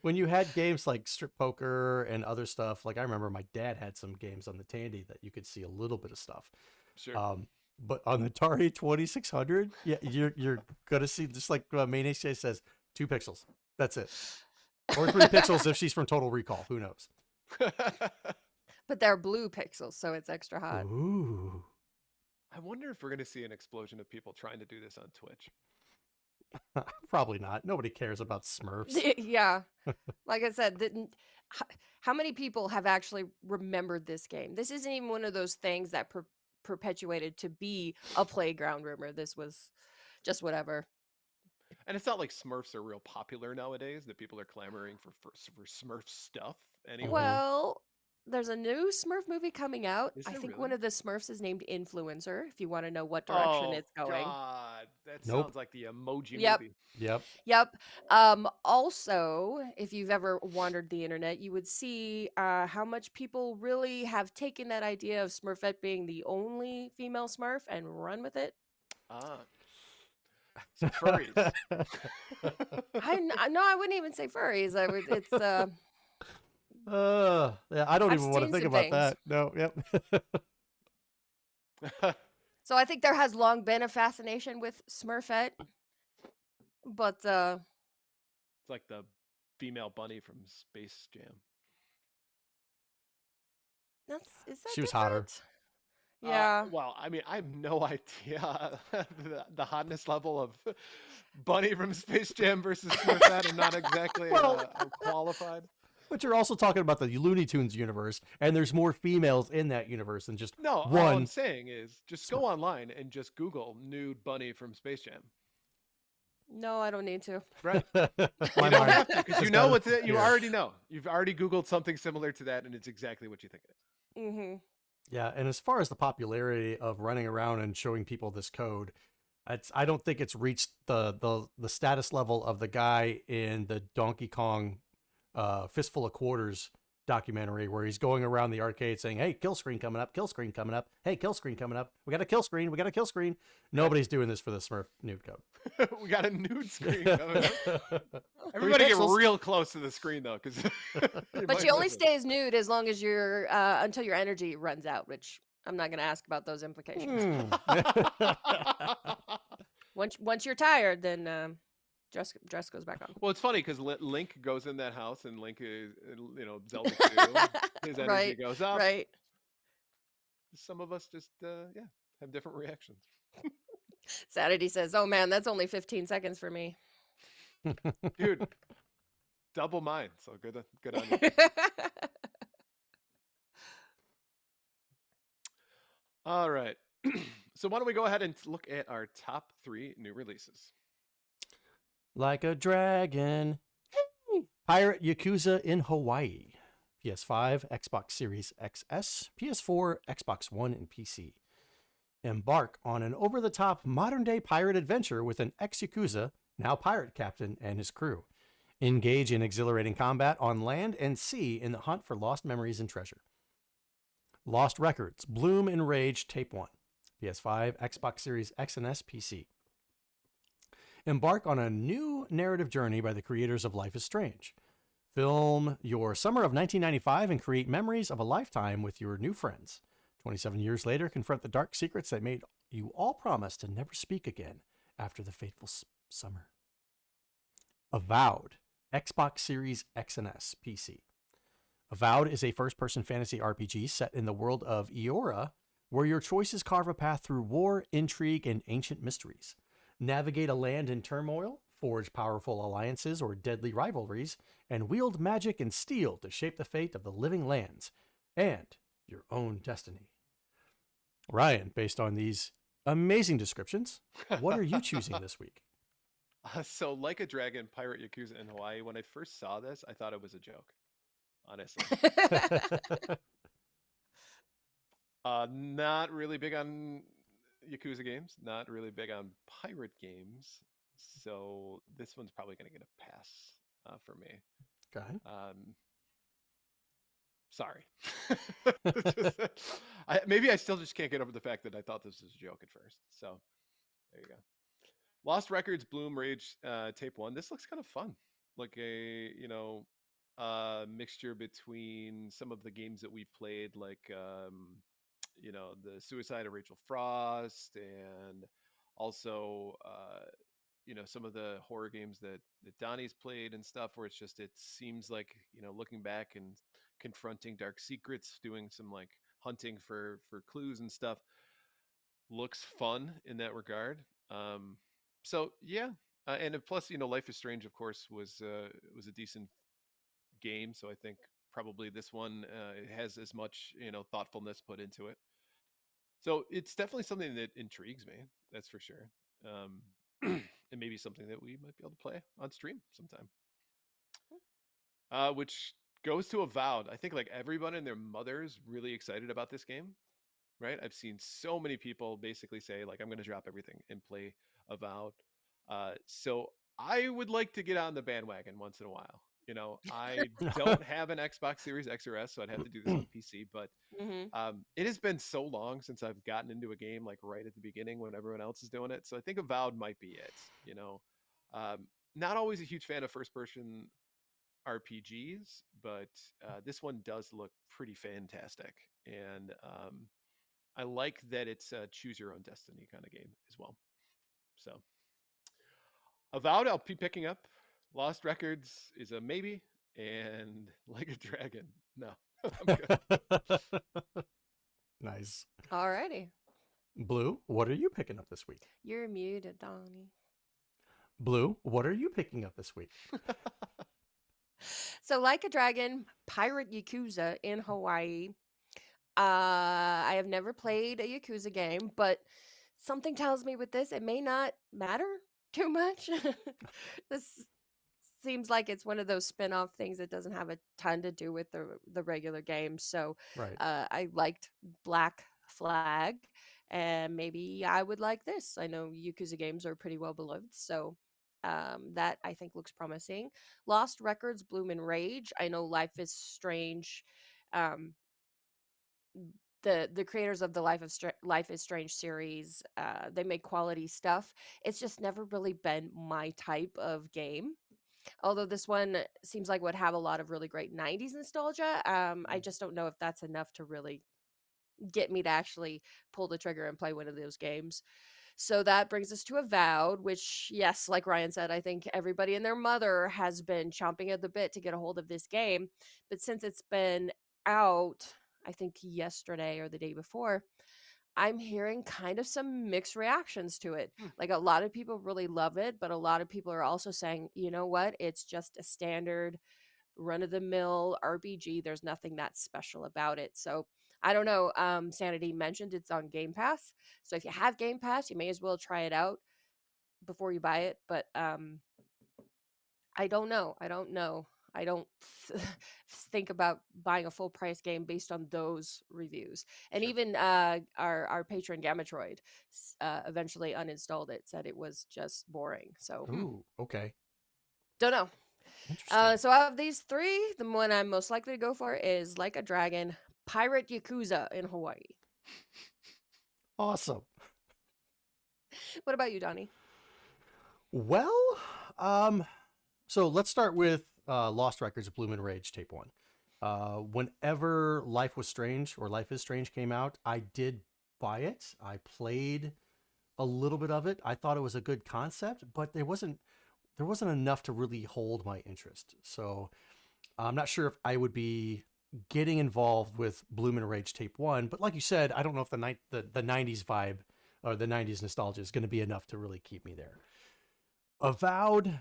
When you had games like Strip Poker and other stuff, like I remember my dad had some games on the Tandy that you could see a little bit of stuff. Sure. But on the Atari 2600, yeah, you're gonna see, just like Mayonnaise Chase says, 2 pixels. That's it. Or 3 pixels if she's from Total Recall. Who knows? But they're blue pixels, so it's extra hot. Ooh. I wonder if we're going to see an explosion of people trying to do this on Twitch. Probably not. Nobody cares about Smurfs. Yeah. Like I said, how many people have actually remembered this game? This isn't even one of those things that perpetuated to be a playground rumor. This was just whatever. And it's not like Smurfs are real popular nowadays, that people are clamoring for Smurf stuff anyway. Well, there's a new Smurf movie coming out. Is I there think really? one of the Smurfs is named Influencer, if you want to know what direction it's going. God, that Nope. sounds like the emoji Yep. movie. Yep. Yep. Also, if you've ever wandered the internet, you would see how much people really have taken that idea of Smurfette being the only female Smurf and run with it. So furries. No, I wouldn't even say furries. It's yeah, I don't I've even want to seen think some about things. that. No, yep. So I think there has long been a fascination with Smurfette, but It's like the female bunny from Space Jam. is that She was hotter. different? Yeah. Well, I mean, I have no idea the hotness level of Bunny from Space Jam versus Smurfette. I'm not exactly Well- qualified. But you're also talking about the Looney Tunes universe, and there's more females in that universe than just No, all I'm one. saying is just go online and just Google nude bunny from Space Jam. No, I don't need to. Right. My You don't mind have to because you has know got what's it. You here. already know. You've already Googled something similar to that, and it's exactly what you think it is. Mm-hmm. Yeah, and as far as the popularity of running around and showing people this code, I don't think it's reached the status level of the guy in the Donkey Kong Fistful of Quarters documentary where he's going around the arcade saying, "Hey, kill screen coming up, kill screen coming up. Hey, kill screen coming up. We got a kill screen. We got a kill screen." Nobody's doing this for the Smurf nude code. We got a nude screen coming up. Everybody get pixels. real close to the screen though, because. But you only stays nude as long as you're until your energy runs out, which I'm not going to ask about those implications. Once you're tired, then dress goes back on. Well, it's funny because Link goes in that house, and Link is, Zelda 2. His energy Right, goes up. right. Some of us just, have different reactions. Saturday says, "Oh man, that's only 15 seconds for me." Dude, double mine. So good on you. All right. So why don't we go ahead and look at our top 3 new releases? Like a dragon. Pirate Yakuza in Hawaii. PS5, Xbox Series XS, PS4, Xbox One, and PC. Embark on an over-the-top modern-day pirate adventure with an ex-Yakuza, now pirate captain, and his crew. Engage in exhilarating combat on land and sea in the hunt for lost memories and treasure. Lost Records, Bloom and Rage Tape 1. PS5, Xbox Series X and S, PC. Embark on a new narrative journey by the creators of Life is Strange. Film your summer of 1995 and create memories of a lifetime with your new friends. 27 years later, confront the dark secrets that made you all promise to never speak again after the fateful summer. Avowed, Xbox Series X and S, PC. Avowed is a first-person fantasy RPG set in the world of Eora, where your choices carve a path through war, intrigue, and ancient mysteries. Navigate a land in turmoil, forge powerful alliances or deadly rivalries, and wield magic and steel to shape the fate of the living lands and your own destiny. Ryan, based on these amazing descriptions, what are you choosing this week? So, Like a Dragon, Pirate Yakuza in Hawaii. When I first saw this, I thought it was a joke. Honestly. Not really big on Yakuza games. Not really big on pirate games. So this one's probably going to get a pass for me. Okay. Sorry. Maybe I still just can't get over the fact that I thought this was a joke at first. So there you go. Lost Records, Bloom, Rage, Tape 1. This looks kind of fun. Like a, mixture between some of the games that we've played, like, the Suicide of Rachel Frost, and also, some of the horror games that Donnie's played and stuff, where it seems like, looking back and confronting dark secrets, doing some like hunting for clues and stuff. Looks fun in that regard. So yeah, and plus, Life is Strange, of course, was a decent game. So I think probably this one has as much thoughtfulness put into it. So it's definitely something that intrigues me. That's for sure. And maybe something that we might be able to play on stream sometime. Which goes to Avowed. I think like everyone and their mother's really excited about this game, right? I've seen so many people basically say like, I'm going to drop everything and play Avowed. So I would like to get on the bandwagon once in a while. I don't have an Xbox Series X or S, so I'd have to do this on PC. But it has been so long since I've gotten into a game like right at the beginning when everyone else is doing it. So I think Avowed might be it. Not always a huge fan of first-person RPGs, but this one does look pretty fantastic, and I like that it's a choose your own destiny kind of game as well. So Avowed, I'll be picking up. Lost Records is a maybe, and Like a Dragon, no. I'm good. Nice. Alrighty. Blue, what are you picking up this week? You're muted, Donnie. Blue, what are you picking up this week? So, Like a Dragon, Pirate Yakuza in Hawaii. I have never played a Yakuza game, but something tells me with this, it may not matter too much. This seems like it's one of those spin-off things that doesn't have a ton to do with the regular game. So, Right. I liked Black Flag, and maybe I would like this. I know Yakuza games are pretty well beloved, so that I think looks promising. Lost Records, Bloom and Rage. I know Life is Strange. Um, the creators of the Life is Strange series, they make quality stuff. It's just never really been my type of game. Although this one seems like would have a lot of really great 90s nostalgia. I just don't know if that's enough to really get me to actually pull the trigger and play one of those games. So that brings us to Avowed, which, yes, like Ryan said, I think everybody and their mother has been chomping at the bit to get a hold of this game. But since it's been out, I think yesterday or the day before, I'm hearing kind of some mixed reactions to it. Hmm. Like a lot of people really love it, but a lot of people are also saying, you know what? It's just a standard run of the mill RPG. There's nothing that special about it. So I don't know. Sanity mentioned it's on Game Pass. So if you have Game Pass, you may as well try it out before you buy it. But I don't know. I don't know. I don't think about buying a full price game based on those reviews. And Sure. even our patron Gamatroid eventually uninstalled it, said it was just boring. So Ooh, okay. don't know. Interesting. So out of these three, the one I'm most likely to go for is Like a Dragon, Pirate Yakuza in Hawaii. Awesome. What about you, Donnie? Well, so let's start with Lost Records, Bloom and Rage, Tape 1. Whenever Life was Strange or Life is Strange came out, I did buy it. I played a little bit of it. I thought it was a good concept, but there wasn't enough to really hold my interest. So I'm not sure if I would be getting involved with Bloom and Rage Tape 1, but like you said, I don't know if the 90s vibe or the 90s nostalgia is going to be enough to really keep me there. Avowed,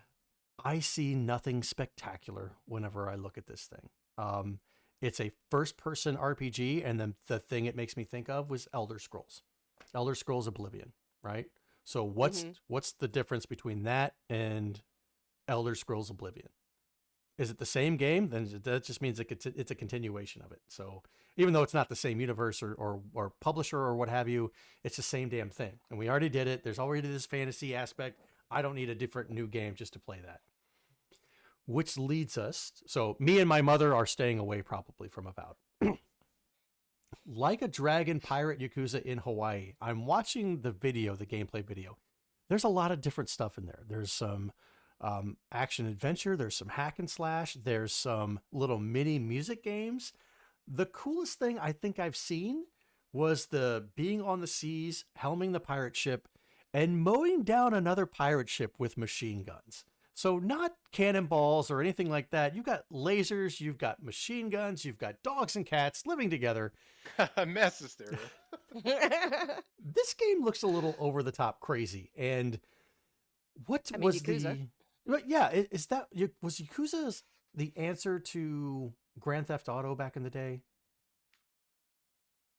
I see nothing spectacular whenever I look at this thing. It's a first-person RPG, and then the thing it makes me think of was Elder Scrolls Oblivion, right? So what's the difference between that and Elder Scrolls Oblivion? Is it the same game? Then that just means it's a continuation of it. So even though it's not the same universe or publisher or what have you, it's the same damn thing. And we already did it. There's already this fantasy aspect. I don't need a different new game just to play that. Which leads us, so me and my mother are staying away probably from Avowed. Like a Dragon, Pirate Yakuza in Hawaii. I'm watching the gameplay video. There's a lot of different stuff in there. There's some action adventure. There's some hack and slash. There's some little mini music games. The coolest thing I think I've seen was the being on the seas, helming the pirate ship, and mowing down another pirate ship with machine guns. So not cannonballs or anything like that. You've got lasers, you've got machine guns, you've got dogs and cats living together. Mass hysteria. This game looks a little over the top crazy. And what I mean, was Yakuza. is that was Yakuza the answer to Grand Theft Auto back in the day?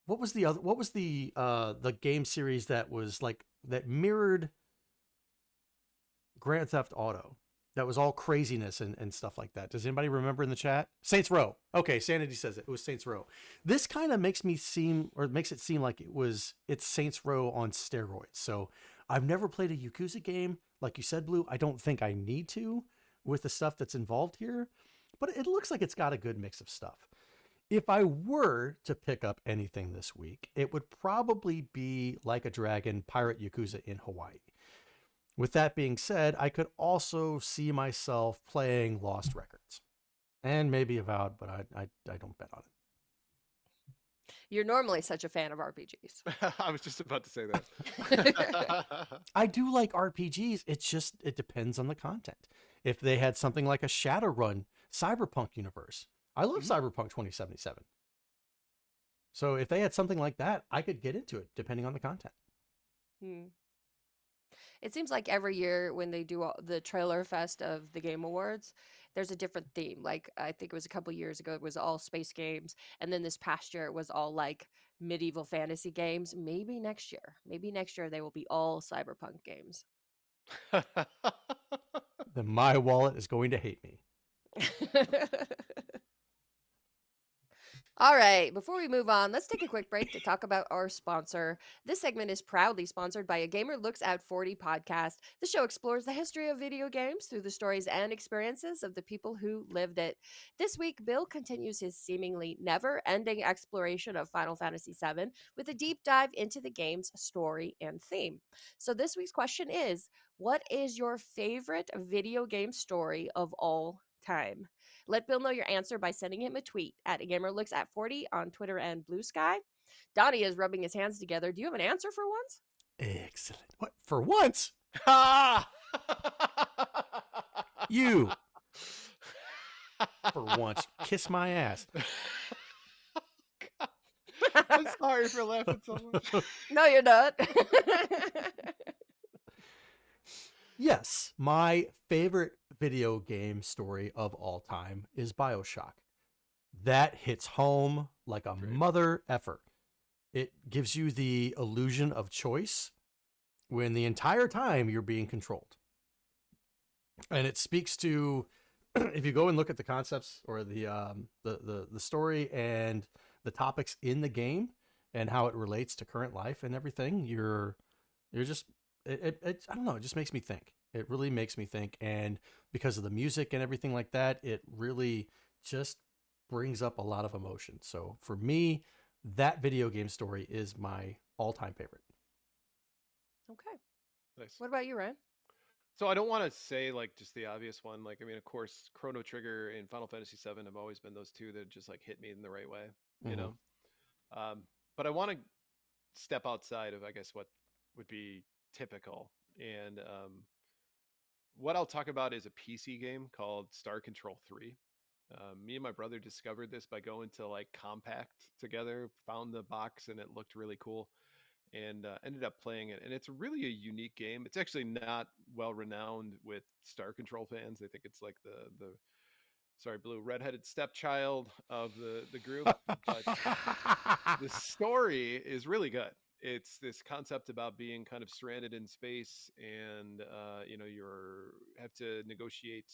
What was the game series that was like that mirrored Grand Theft Auto? That was all craziness and stuff like that. Does anybody remember in the chat? Saints Row. Okay, Sanity says it was Saints Row. This kind of makes it seem like it's Saints Row on steroids. So I've never played a Yakuza game. Like you said, Blue, I don't think I need to with the stuff that's involved here, but it looks like it's got a good mix of stuff. If I were to pick up anything this week, it would probably be Like a Dragon, Pirate Yakuza in Hawaii. With that being said, I could also see myself playing Lost Records and maybe Avowed, but I don't bet on it. You're normally such a fan of RPGs. I was just about to say that. I do like RPGs. It depends on the content. If they had something like a Shadowrun Cyberpunk universe, I love Cyberpunk 2077. So if they had something like that, I could get into it depending on the content. It seems like every year when they do the trailer fest of the Game Awards, there's a different theme. Like I think it was a couple years ago, it was all space games, and then this past year it was all like medieval fantasy games. Maybe next year they will be all cyberpunk games. Then my wallet is going to hate me. All right, before we move on, let's take a quick break to talk about our sponsor. This segment is proudly sponsored by A Gamer Looks at 40 podcast. The show explores the history of video games through the stories and experiences of the people who lived it. This week, Bill continues his seemingly never ending exploration of Final Fantasy VII with a deep dive into the game's story and theme. So, this week's question is, what is your favorite video game story of all time? Let Bill know your answer by sending him a tweet at gamerlooks@40 on Twitter and Blue Sky. Donnie is rubbing his hands together. Do you have an answer for once? Excellent. What? For once? Ah! You. For once. Kiss my ass. I'm sorry for laughing so much. No, you're not. Yes, my favorite video game story of all time is BioShock. That hits home like a Great. mother effer. It gives you the illusion of choice when the entire time you're being controlled. And it speaks to, if you go and look at the concepts or the story and the topics in the game and how it relates to current life and everything, you're just it I don't know, it just makes me think. It really makes me think, and because of the music and everything like that, it really just brings up a lot of emotion. So for me, that video game story is my all-time favorite. Okay. Nice. What about you, Ryan? So I don't want to say like just the obvious one. Like, I mean, of course, Chrono Trigger and Final Fantasy VII have always been those two that just like hit me in the right way, you Mhm. know. But I want to step outside of, I guess, what would be typical. And what I'll talk about is a PC game called Star Control 3. Me and my brother discovered this by going to like Compact together, found the box, and it looked really cool, and ended up playing it. And it's really a unique game. It's actually not well renowned with Star Control fans. They think it's like the sorry, Blue, redheaded stepchild of the group. But the story is really good. It's this concept about being kind of stranded in space, and you know, you're have to negotiate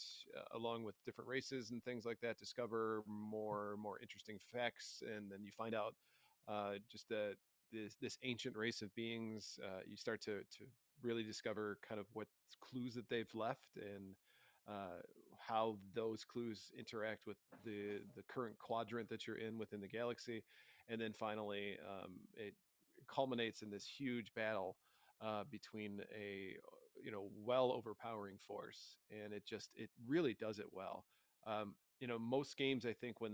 along with different races and things like that, discover more interesting facts, and then you find out just that this ancient race of beings. You start to really discover kind of what clues that they've left, and how those clues interact with the current quadrant that you're in within the galaxy, and then finally it culminates in this huge battle between a well overpowering force, and it really does it well. You know, most games, I think, when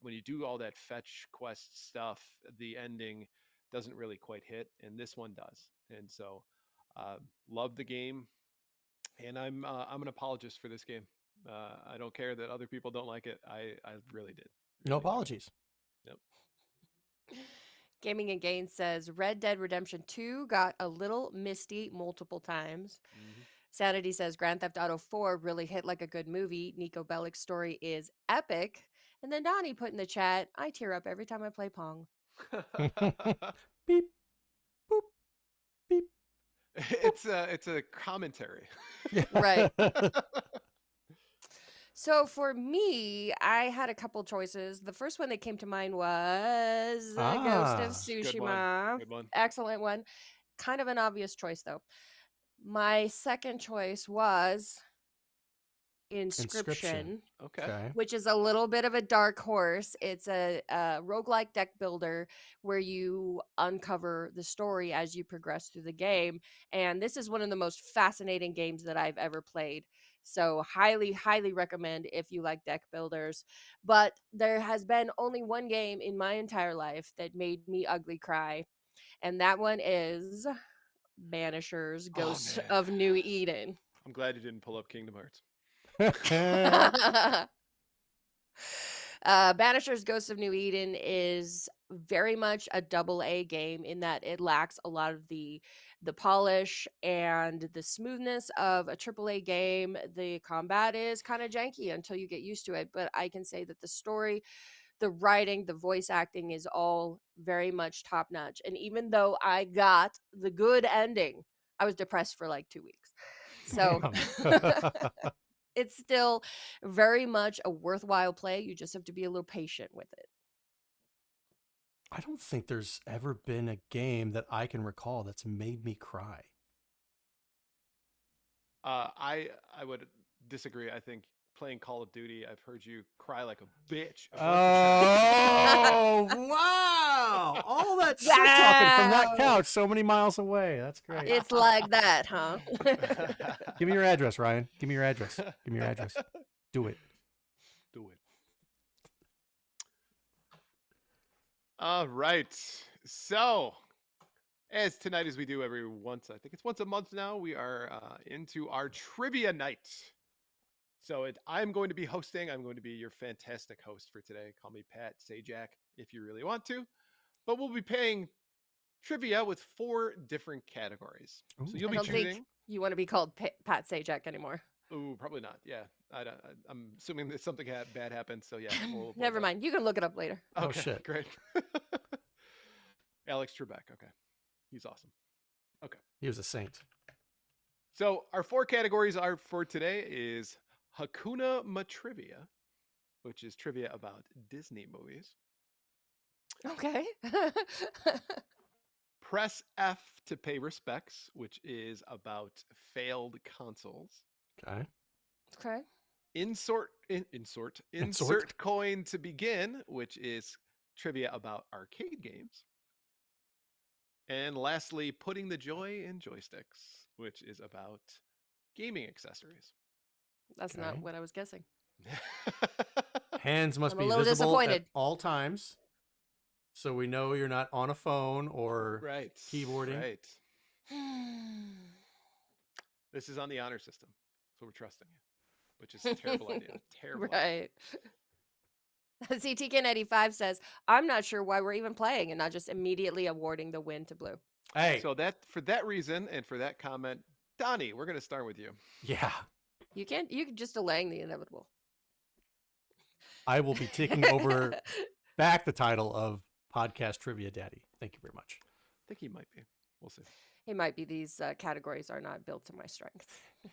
when you do all that fetch quest stuff, the ending doesn't really quite hit, and this one does. And so love the game, and I'm an apologist for this game. I don't care that other people don't like it. I really did. No Really enjoyed it. apologies. Yep. Gaming and Gain says Red Dead Redemption 2 got a little misty multiple times. Mhm. Sanity says Grand Theft Auto 4 really hit like a good movie. Nico Bellic's story is epic. And then Donnie put in the chat, I tear up every time I play Pong. Beep, boop, beep. It's a commentary. Right. So for me, I had a couple choices. The first one that came to mind was Ghost of Ah, Good one. Tsushima. Good one. Excellent one. Kind of an obvious choice, though. My second choice was Inscription, Okay. Okay. which is a little bit of a dark horse. It's a roguelike deck builder where you uncover the story as you progress through the game. And this is one of the most fascinating games that I've ever played. So, highly, highly recommend if you like deck builders. But there has been only one game in my entire life that made me ugly cry. And that one is Banisher's Oh, Ghosts man. of New Eden. I'm glad you didn't pull up Kingdom Hearts. Banisher's Ghosts of New Eden is very much a double A game in that it lacks a lot of the polish and the smoothness of a triple A game. The combat is kind of janky until you get used to it, but I can say that the story, the writing, the voice acting is all very much top notch. And even though I got the good ending, I was depressed for like 2 weeks. So Damn. it's still very much a worthwhile play. You just have to be a little patient with it. I don't think there's ever been a game that I can recall that's made me cry. I would disagree. I think playing Call of Duty, I've heard you cry like a bitch. a bunch of Oh, wow. All that shit talking from that Wow. couch so many miles away. That's great. It's like that, huh? times. Give me your address, Ryan. Give me your address. Give me your address. Do it. Do it. All right. So, as tonight, as we do every once, I think it's once a month now, we are into our trivia night. So I'm going to be hosting. I'm going to be your fantastic host for today. Call me Pat Sajak if you really want to. But we'll be playing trivia with 4 different categories. So Ooh. you'll I be don't choosing. think you want to be called Pat Sajak anymore. Ooh, probably not. Yeah, I'm assuming that something bad happened. So yeah, we'll avoid Never that. mind. You can look it up later. Oh, Okay, shit. great. Alex Trebek. Okay, he's awesome. He was a saint. So our 4 categories are for today is Hakuna Matrivia, which is trivia about Disney movies. Okay. Press F to pay respects, which is about failed consoles. Okay. Okay. Insert coin to begin, which is trivia about arcade games. And lastly, putting the joy in joysticks, which is about gaming accessories. That's Okay. not what I was guessing. Hands must I'm a be little visible at disappointed. all times. So we know you're not on a phone or Right. keyboarding. Right. This is on the honor system, so we're trusting you, which is a terrible idea. Terrible. Idea. Right. See, TK85 says, I'm not sure why we're even playing and not just immediately awarding the win to Blue. Hey. So for that reason and for that comment, Donnie, we're going to start with you. Yeah. You can just delaying the inevitable. I will be taking over back the title of Podcast Trivia Daddy. Thank you very much. I think he might be. We'll see. It might be these categories are not built to my strength. I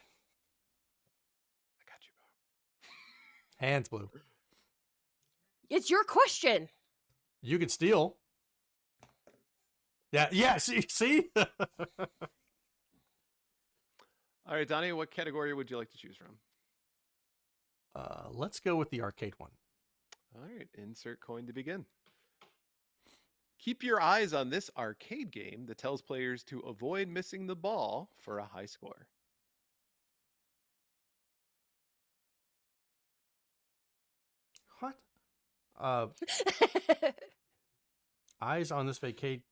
got you, Bo. Hands Blue. It's your question. You can steal. Yeah, see? All right, Donnie, what category would you like to choose from? Let's go with the arcade one. All right, insert coin to begin. Keep your eyes on this arcade game that tells players to avoid missing the ball for a high score. What? Eyes on this vacate.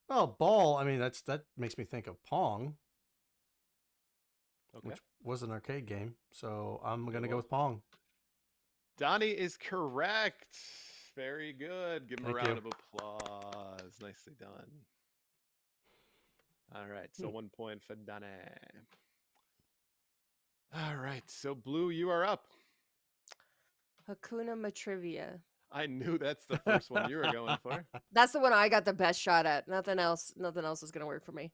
Well, ball. I mean, that makes me think of Pong, Okay. which was an arcade game. So I'm gonna It go was. with Pong. Donnie is correct. Very good. Give him a Thank round you. of applause. Nicely done. All right, so 1 point for Donnie. All right, so Blue, you are up. Hakuna Matrivia. I knew that's the first one you were going for. That's the one I got the best shot at. Nothing else is gonna work for me.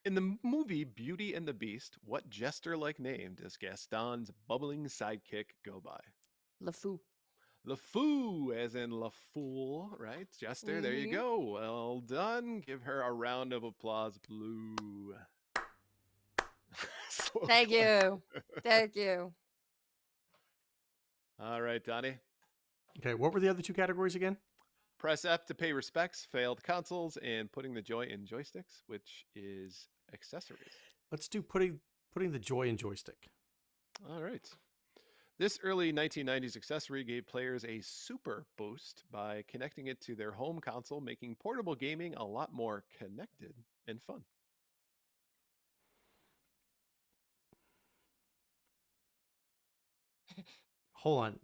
In the movie Beauty and the Beast, what jester-like name does Gaston's bubbling sidekick go by? LeFou. LeFou, as in La Fool, right? Jester, there you Mhm. go. Well done. Give her a round of applause, Blue. So Thank close. you. Thank you. All right, Donnie. Okay, what were the other 2 categories again? Press F to pay respects, failed consoles, and putting the joy in joysticks, which is accessories. Let's do putting the joy in joystick. All right. This early 1990s accessory gave players a super boost by connecting it to their home console, making portable gaming a lot more connected and fun. Hold on.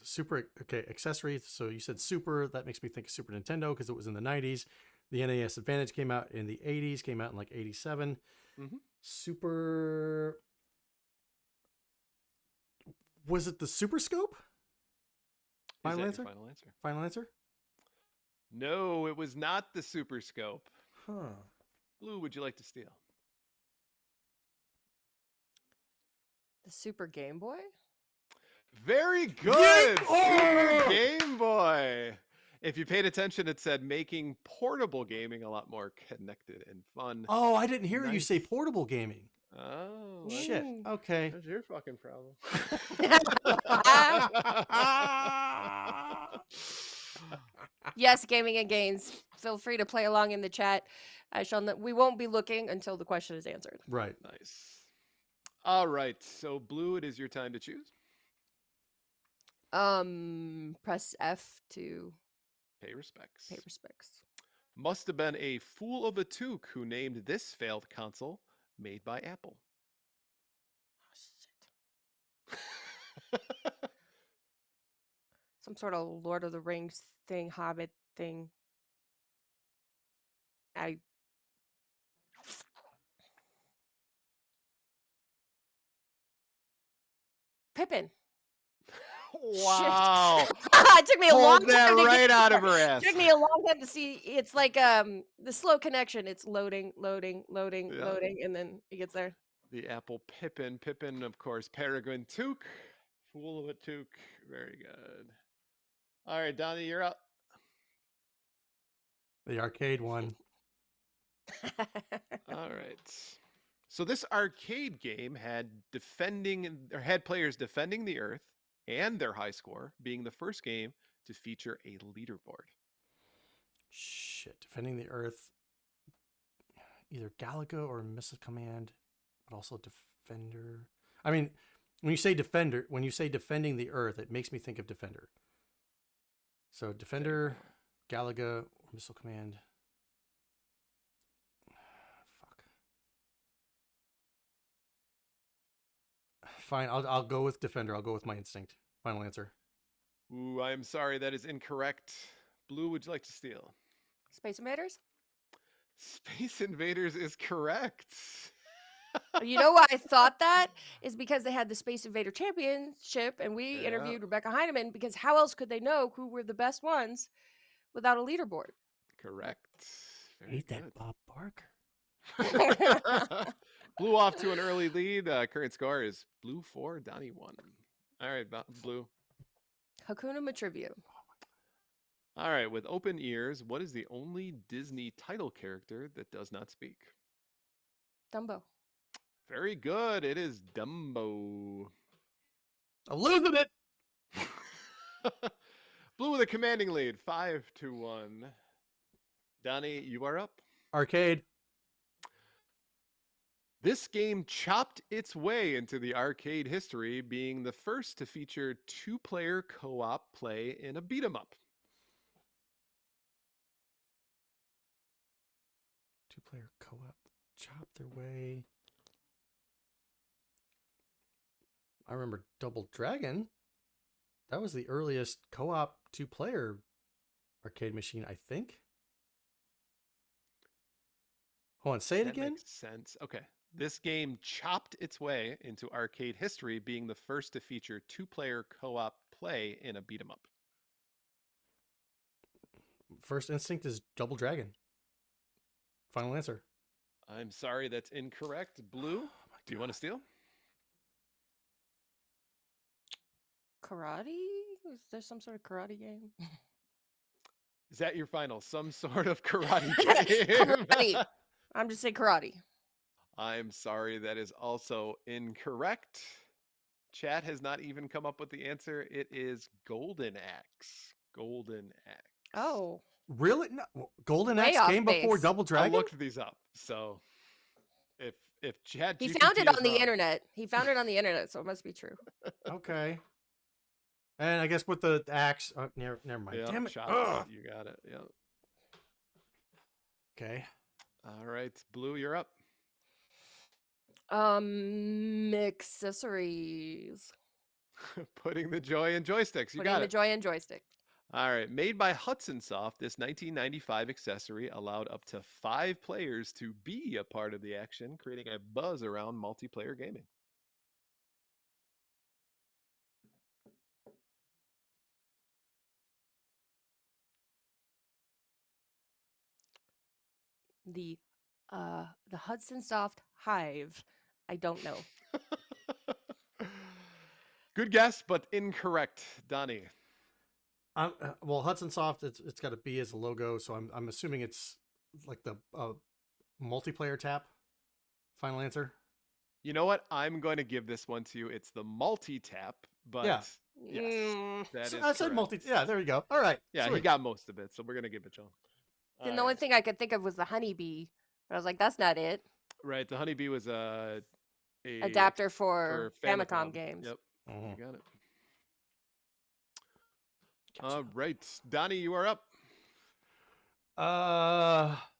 Super. Okay, accessory. So you said Super. That makes me think of Super Nintendo because it was in the 90s. The NES Advantage came out in the 80s. Came out in like 87. Mhm. Super. Was it the Super Scope? Is Final that answer. your final answer? Final answer. No, it was not the Super Scope. Huh. Blue, would you like to steal? The Super Game Boy? Very good. Super Oh! Game Boy. If you paid attention, it said making portable gaming a lot more connected and fun. Oh, I didn't hear you say Nice. portable gaming. Oh, Shit. Mm. Okay. that's your fucking problem. Yes, gaming and gains. Feel free to play along in the chat. I shall. We won't be looking until the question is answered. Right. Nice. All right. So, Blue, it is your time to choose. Press F to Pay respects. pay respects. Must have been a fool of a toque who named this failed console made by Apple. Oh, shit. Some sort of Lord of the Rings thing, Hobbit thing. I. Pippin. Wow. It took me a long Pulled that time to right get out of there. her It ass. took me a long time to see. It's like the slow connection. It's loading, Yeah. loading, and then it gets there. The Apple Pippin. Pippin, of course, Peregrine Toque. Fool of a toque. Very good. All right, Donnie, you're up. The arcade one. All right. So this arcade game had players defending the Earth and their high score, being the first game to feature a leaderboard. Shit. Defending the Earth. Either Galaga or Missile Command, but also Defender. I mean, when you say defending the Earth, it makes me think of Defender. So Defender, Galaga, or Missile Command. Fuck. Fine, I'll go with Defender. I'll go with my instinct. Final answer. Ooh, I'm sorry, that is incorrect. Blue, would you like to steal? Space Invaders. Space Invaders is correct. You know why I thought that is because they had the Space Invader Championship, and we Yeah. interviewed Rebecca Heineman. Because how else could they know who were the best ones without a leaderboard? Correct. I Very hate good. that Bob Barker. Blue off to an early lead. Current score is Blue 4, Donnie 1. All right, Blue. Hakuna Matrivia. All right, with open ears, what is the only Disney title character that does not speak? Dumbo. Very good. It is Dumbo. I'm losing it. Blue with a commanding lead, 5-1. Donnie, you are up. Arcade. This game chopped its way into the arcade history, being the first to feature two-player co-op play in a beat-'em-up. Two-player co-op. Chop their way. I remember Double Dragon. That was the earliest co-op two-player arcade machine, I think. Hold on, say it That again. makes sense. Okay. This game chopped its way into arcade history, being the first to feature two-player co-op play in a beat-'em-up. First instinct is Double Dragon. Final answer. I'm sorry, that's incorrect. Blue, do you want to steal? Karate? Was there some sort of karate game? Is that your final? Some sort of karate game? Karate. I'm just saying karate. I'm sorry, that is also incorrect. Chat has not even come up with the answer. It is Golden Axe. Golden Axe. Oh. Really? No. Golden Way Axe off came before base. Double I Dragon? looked these up. So if Chat He GPT found it is on the wrong- internet. He found it on the internet, so it must be true. Okay. And I guess with the axe... never mind. Yeah, Damn it. chop, Ugh. you got it. Yeah. Okay. All right, Blue, you're up. Accessories. Putting the joy in joysticks. You Putting got the it. joy in joystick. All right. Made by Hudson Soft, this 1995 accessory allowed up to 5 players to be a part of the action, creating a buzz around multiplayer gaming. The Hudson Soft Hive. I don't know. Good guess, but incorrect, Donnie. Well, Hudson Soft, it's got a B as a logo, so I'm assuming it's like the multiplayer tap. Final answer. You know what? I'm going to give this one to you. It's the multi-tap, but Yeah. yes, Mm, that So is I said correct. multi. Yeah, there you go. All right. Yeah, he sweet. got most of it, so we're going to give it to him. then All the only right. thing I could think of was the honeybee. But I was like, that's not it. Right, the honeybee was a Adapter for Famicom Famicom. games. Yep, Mhm. you got it. Catch All up. right, Donnie, you are up.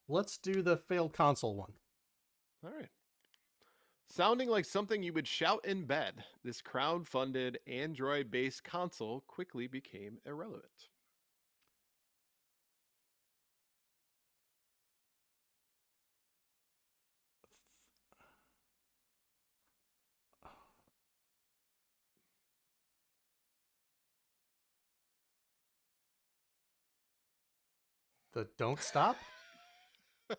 Let's do the failed console one. All right. Sounding like something you would shout in bed, this crowd-funded Android-based console quickly became irrelevant. The Don't Stop. What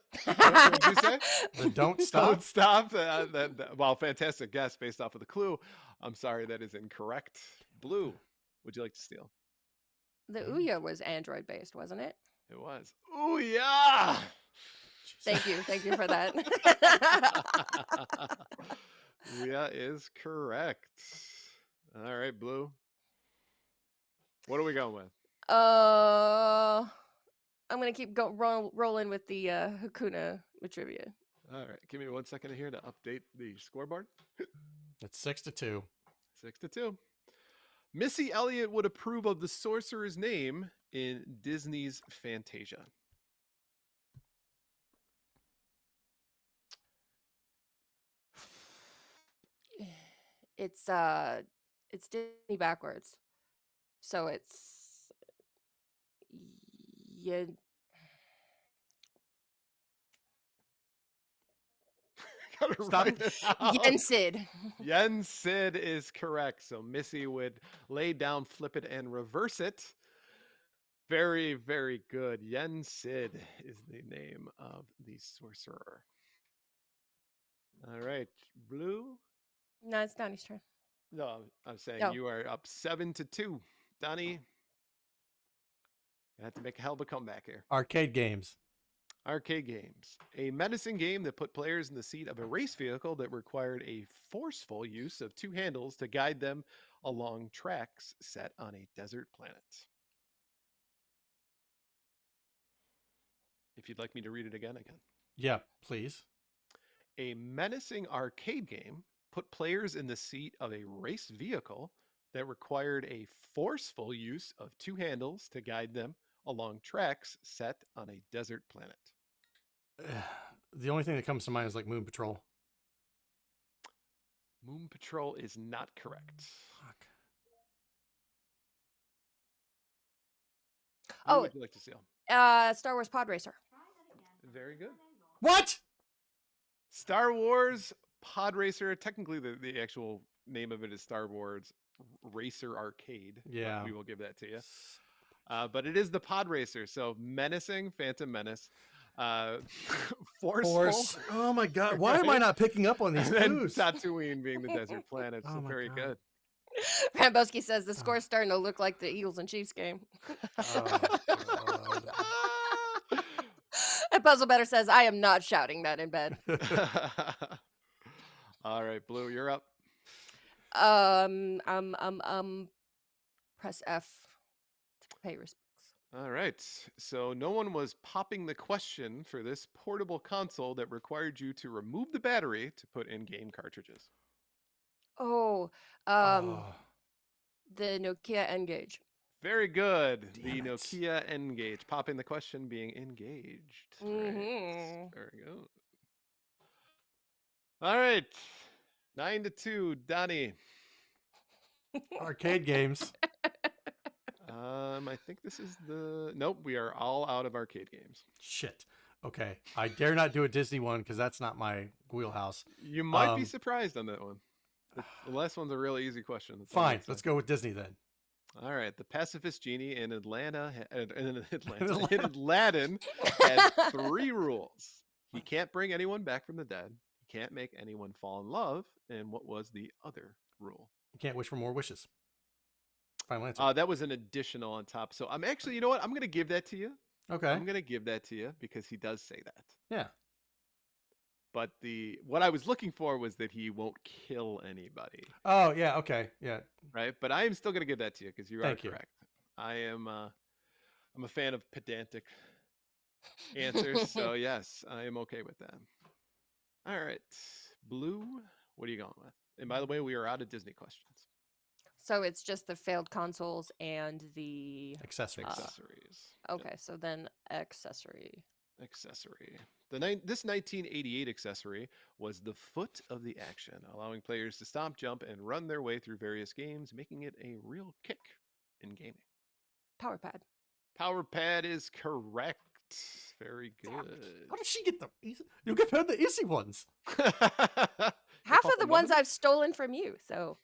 did you say? The Don't Don't Stop. stop. Well, fantastic guess based off of the clue. I'm sorry, that is incorrect. Blue, would you like to steal? The Ouya was Android based, wasn't it? It was. Ooh, yeah. Thank you for that. Ouya is correct. All right, Blue. What are we going with? I'm gonna keep rolling with the Hakuna Matrivia. All right, give me 1 second here to update the scoreboard. It's 6-2. 6-2. Missy Elliott would approve of the sorcerer's name in Disney's Fantasia. It's Disney backwards, so it's Yen, Gotta Stop. write it out. Yensid. Yen Sid is correct. So Missy would lay down, flip it, and reverse it. Very, very good. Yen Sid is the name of the sorcerer. All right, Blue. No, it's Donnie's turn. No, I'm saying No. you are up 7-2. Donnie, you have to make a hell of a comeback here. Arcade games. Arcade games. A menacing game that put players in the seat of a race vehicle that required a forceful use of 2 handles to guide them along tracks set on a desert planet. If you'd like me to read it again, I can. Yeah, please. A menacing arcade game put players in the seat of a race vehicle that required a forceful use of 2 handles to guide them along tracks set on a desert planet. The only thing that comes to mind is like Moon Patrol. Moon Patrol is not correct. Fuck. What Oh. would you like to steal? Star Wars Pod Racer. Very good. What? Star Wars Pod Racer. Technically, the actual name of it is Star Wars Racer Arcade. but Yeah. we will give that to you. But it is the Pod Racer. So menacing, Phantom Menace. Forceful. Force. Oh my god. Why am I not picking up on these And then clues? Tatooine being the desert planet. So Oh my very God. good. Ramboski says the score's starting to look like the Eagles and Chiefs game. Oh, God. And Puzzle Better says, I am not shouting that in bed. All right, Blue, you're up. Press F to pay respects. All right. So no one was popping the question for this portable console that required you to remove the battery to put in game cartridges. Oh, Oh, the Nokia N-Gage. Very good. Damn The it. Nokia N-Gage. Popping the question being engaged. Right. Mhm. There we go. All right. 9-2. Donnie. Arcade games. I think this is the nope. We are all out of arcade games. Shit. Okay. I dare not do a Disney one because that's not my wheelhouse. You might be Um, surprised on that one. The last one's a really easy question. That's all I Fine. can Let's say. go with Disney then. All right, the pacifist genie in Atlanta, in Atlanta. in Aladdin, had 3 rules. He can't bring anyone back from the dead. He can't make anyone fall in love. And what was the other rule? You can't wish for more wishes. Final answer. That was an additional on top. So I'm actually, you know what? I'm gonna give that to you. Okay. I'm gonna give that to you because he does say that. Yeah. But what I was looking for was that he won't kill anybody, Oh, yeah. Okay. Yeah. right? But I am still gonna give that to you because you are Thank you. correct. I am. I'm a fan of pedantic answers, so yes, I am okay with that. All right, Blue. What are you going with? And by the way, we are out of Disney questions. So it's just the failed consoles and the Accessories. Accessories. okay. So then accessory. Accessory. This 1988 accessory was the foot of the action, allowing players to stomp, jump, and run their way through various games, making it a real kick in gaming. Power pad. Power pad is correct. Very Damn good. How did she get the easy? You give her the easy ones. Half of the ones I've I've stolen from you. So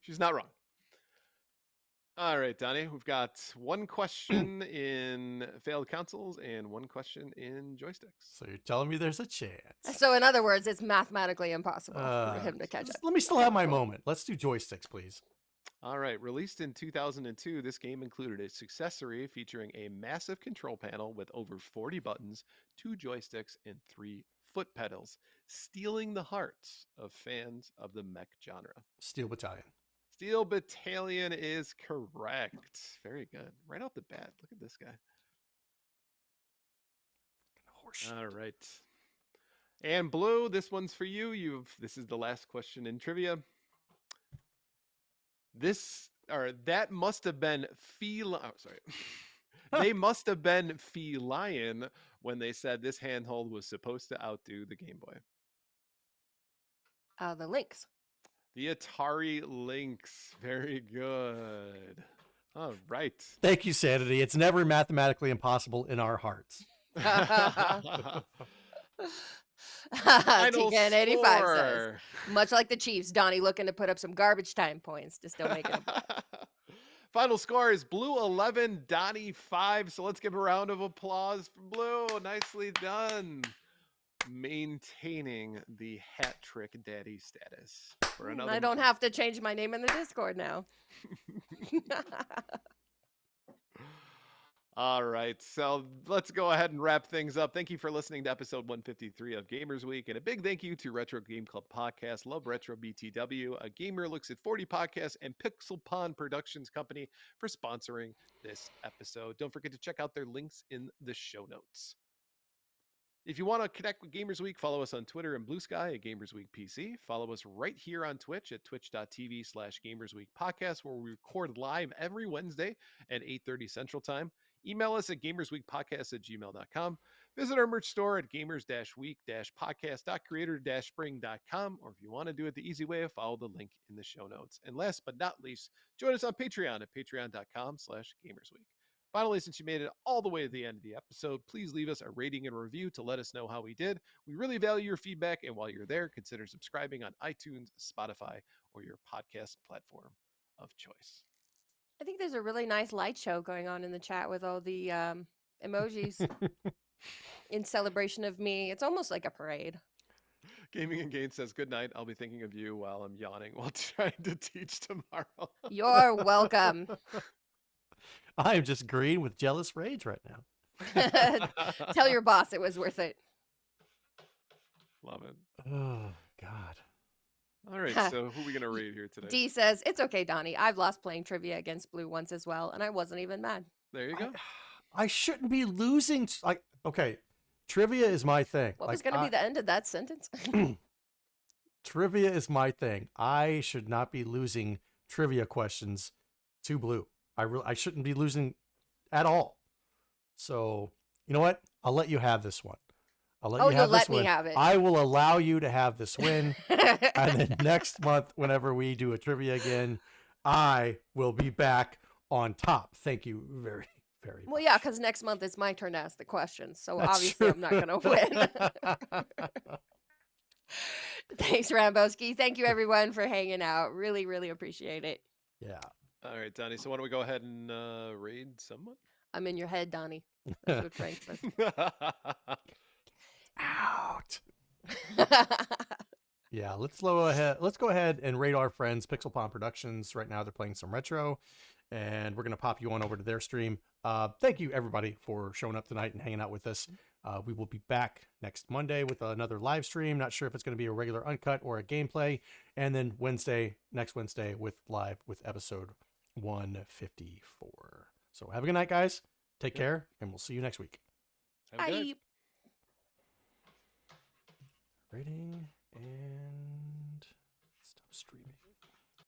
She's not wrong. All right, Donnie, we've got one question in failed consoles and one question in joysticks. So you're telling me there's a chance. so in other words, it's mathematically impossible for Uh, him to catch up. Let me still have my moment. Let's do joysticks, please. All right, released in 2002, this game included a accessory featuring a massive control panel with over 40 buttons, 2 joysticks, and 3 foot pedals, stealing the hearts of fans of the mech genre. Steel Battalion. Steel Battalion is correct. Very good. Right off the bat. Look at this guy. Horseshit. All right. And Blue, this one's for you. This is the last question in trivia. That must have been feline. Oh, sorry. They must have been feline when they said this handheld was supposed to outdo the Game Boy. The Lynx. The Atari Lynx. Very good. All right. Thank you, Sanity. It's never mathematically impossible in our hearts. Final TKN 85 says, score. much like the Chiefs, Donnie looking to put up some garbage time points to still make it. Final score is Blue 11, Donnie 5. So let's give a round of applause for Blue. Nicely done. Maintaining the hat trick daddy status for another I don't month. have to change my name in the Discord now. All right, so let's go ahead and wrap things up. Thank you for listening to episode 153 of Gamers Week, and a big thank you to Retro Game Club Podcast, Love Retro BTW, A Gamer Looks at 40 Podcasts, and Pixel Pond Productions Company for sponsoring this episode. Don't forget to check out their links in the show notes. If you want to connect with Gamers Week, follow us on Twitter and Blue Sky at Gamers Week PC. Follow us right here on Twitch at twitch.tv/Gamers Week Podcast, where we record live every Wednesday at 8:30 Central Time. Email us at gamersweekpodcast@gmail.com. Visit our merch store at gamers-week-podcast.creator-spring.com. Or if you want to do it the easy way, follow the link in the show notes. And last but not least, join us on Patreon at patreon.com/gamersweek. Finally, since you made it all the way to the end of the episode, please leave us a rating and review to let us know how we did. We really value your feedback, and while you're there, consider subscribing on iTunes, Spotify, or your podcast platform of choice. I think there's a really nice light show going on in the chat with all the emojis in celebration of me. It's almost like a parade. Gaming and Gain says, good night. I'll be thinking of you while I'm yawning while trying to teach tomorrow. You're welcome. I am just green with jealous rage right now. Tell your boss it was worth it. Love it. Oh, God. All right, so who are we going to read here today? D says, it's okay, Donnie. I've lost playing trivia against Blue once as well, and I wasn't even mad. There you go. I shouldn't be losing. Okay, trivia is my thing. What was going to be the end of that sentence? Trivia is my thing. I should not be losing trivia questions to Blue. I shouldn't be losing at all. So, you know what? I'll let you have this one. I'll let you you'll have this let me win. have it. I will allow you to have this win. And then next month, whenever we do a trivia again, I will be back on top. Thank you very, very Well, much. yeah, because next month it's my turn to ask the questions. So That's obviously true. I'm not going to win. Thanks, Ramboski. Thank you, everyone, for hanging out. Really, really appreciate it. Yeah. All right, Donnie. So why don't we go ahead and raid someone? I'm in your head, Donnie. That's what Frank says. Out. Yeah, let's go ahead and rate our friends Pixel Pond Productions. Right now they're playing some retro, and we're gonna pop you on over to their stream. Thank you everybody for showing up tonight and hanging out with us. We will be back next Monday with another live stream. Not sure if it's gonna be a regular uncut or a gameplay, and then next Wednesday with live with episode 154. So have a good night, guys. Take care, and we'll see you next week. Have a good night. Bye. Rating and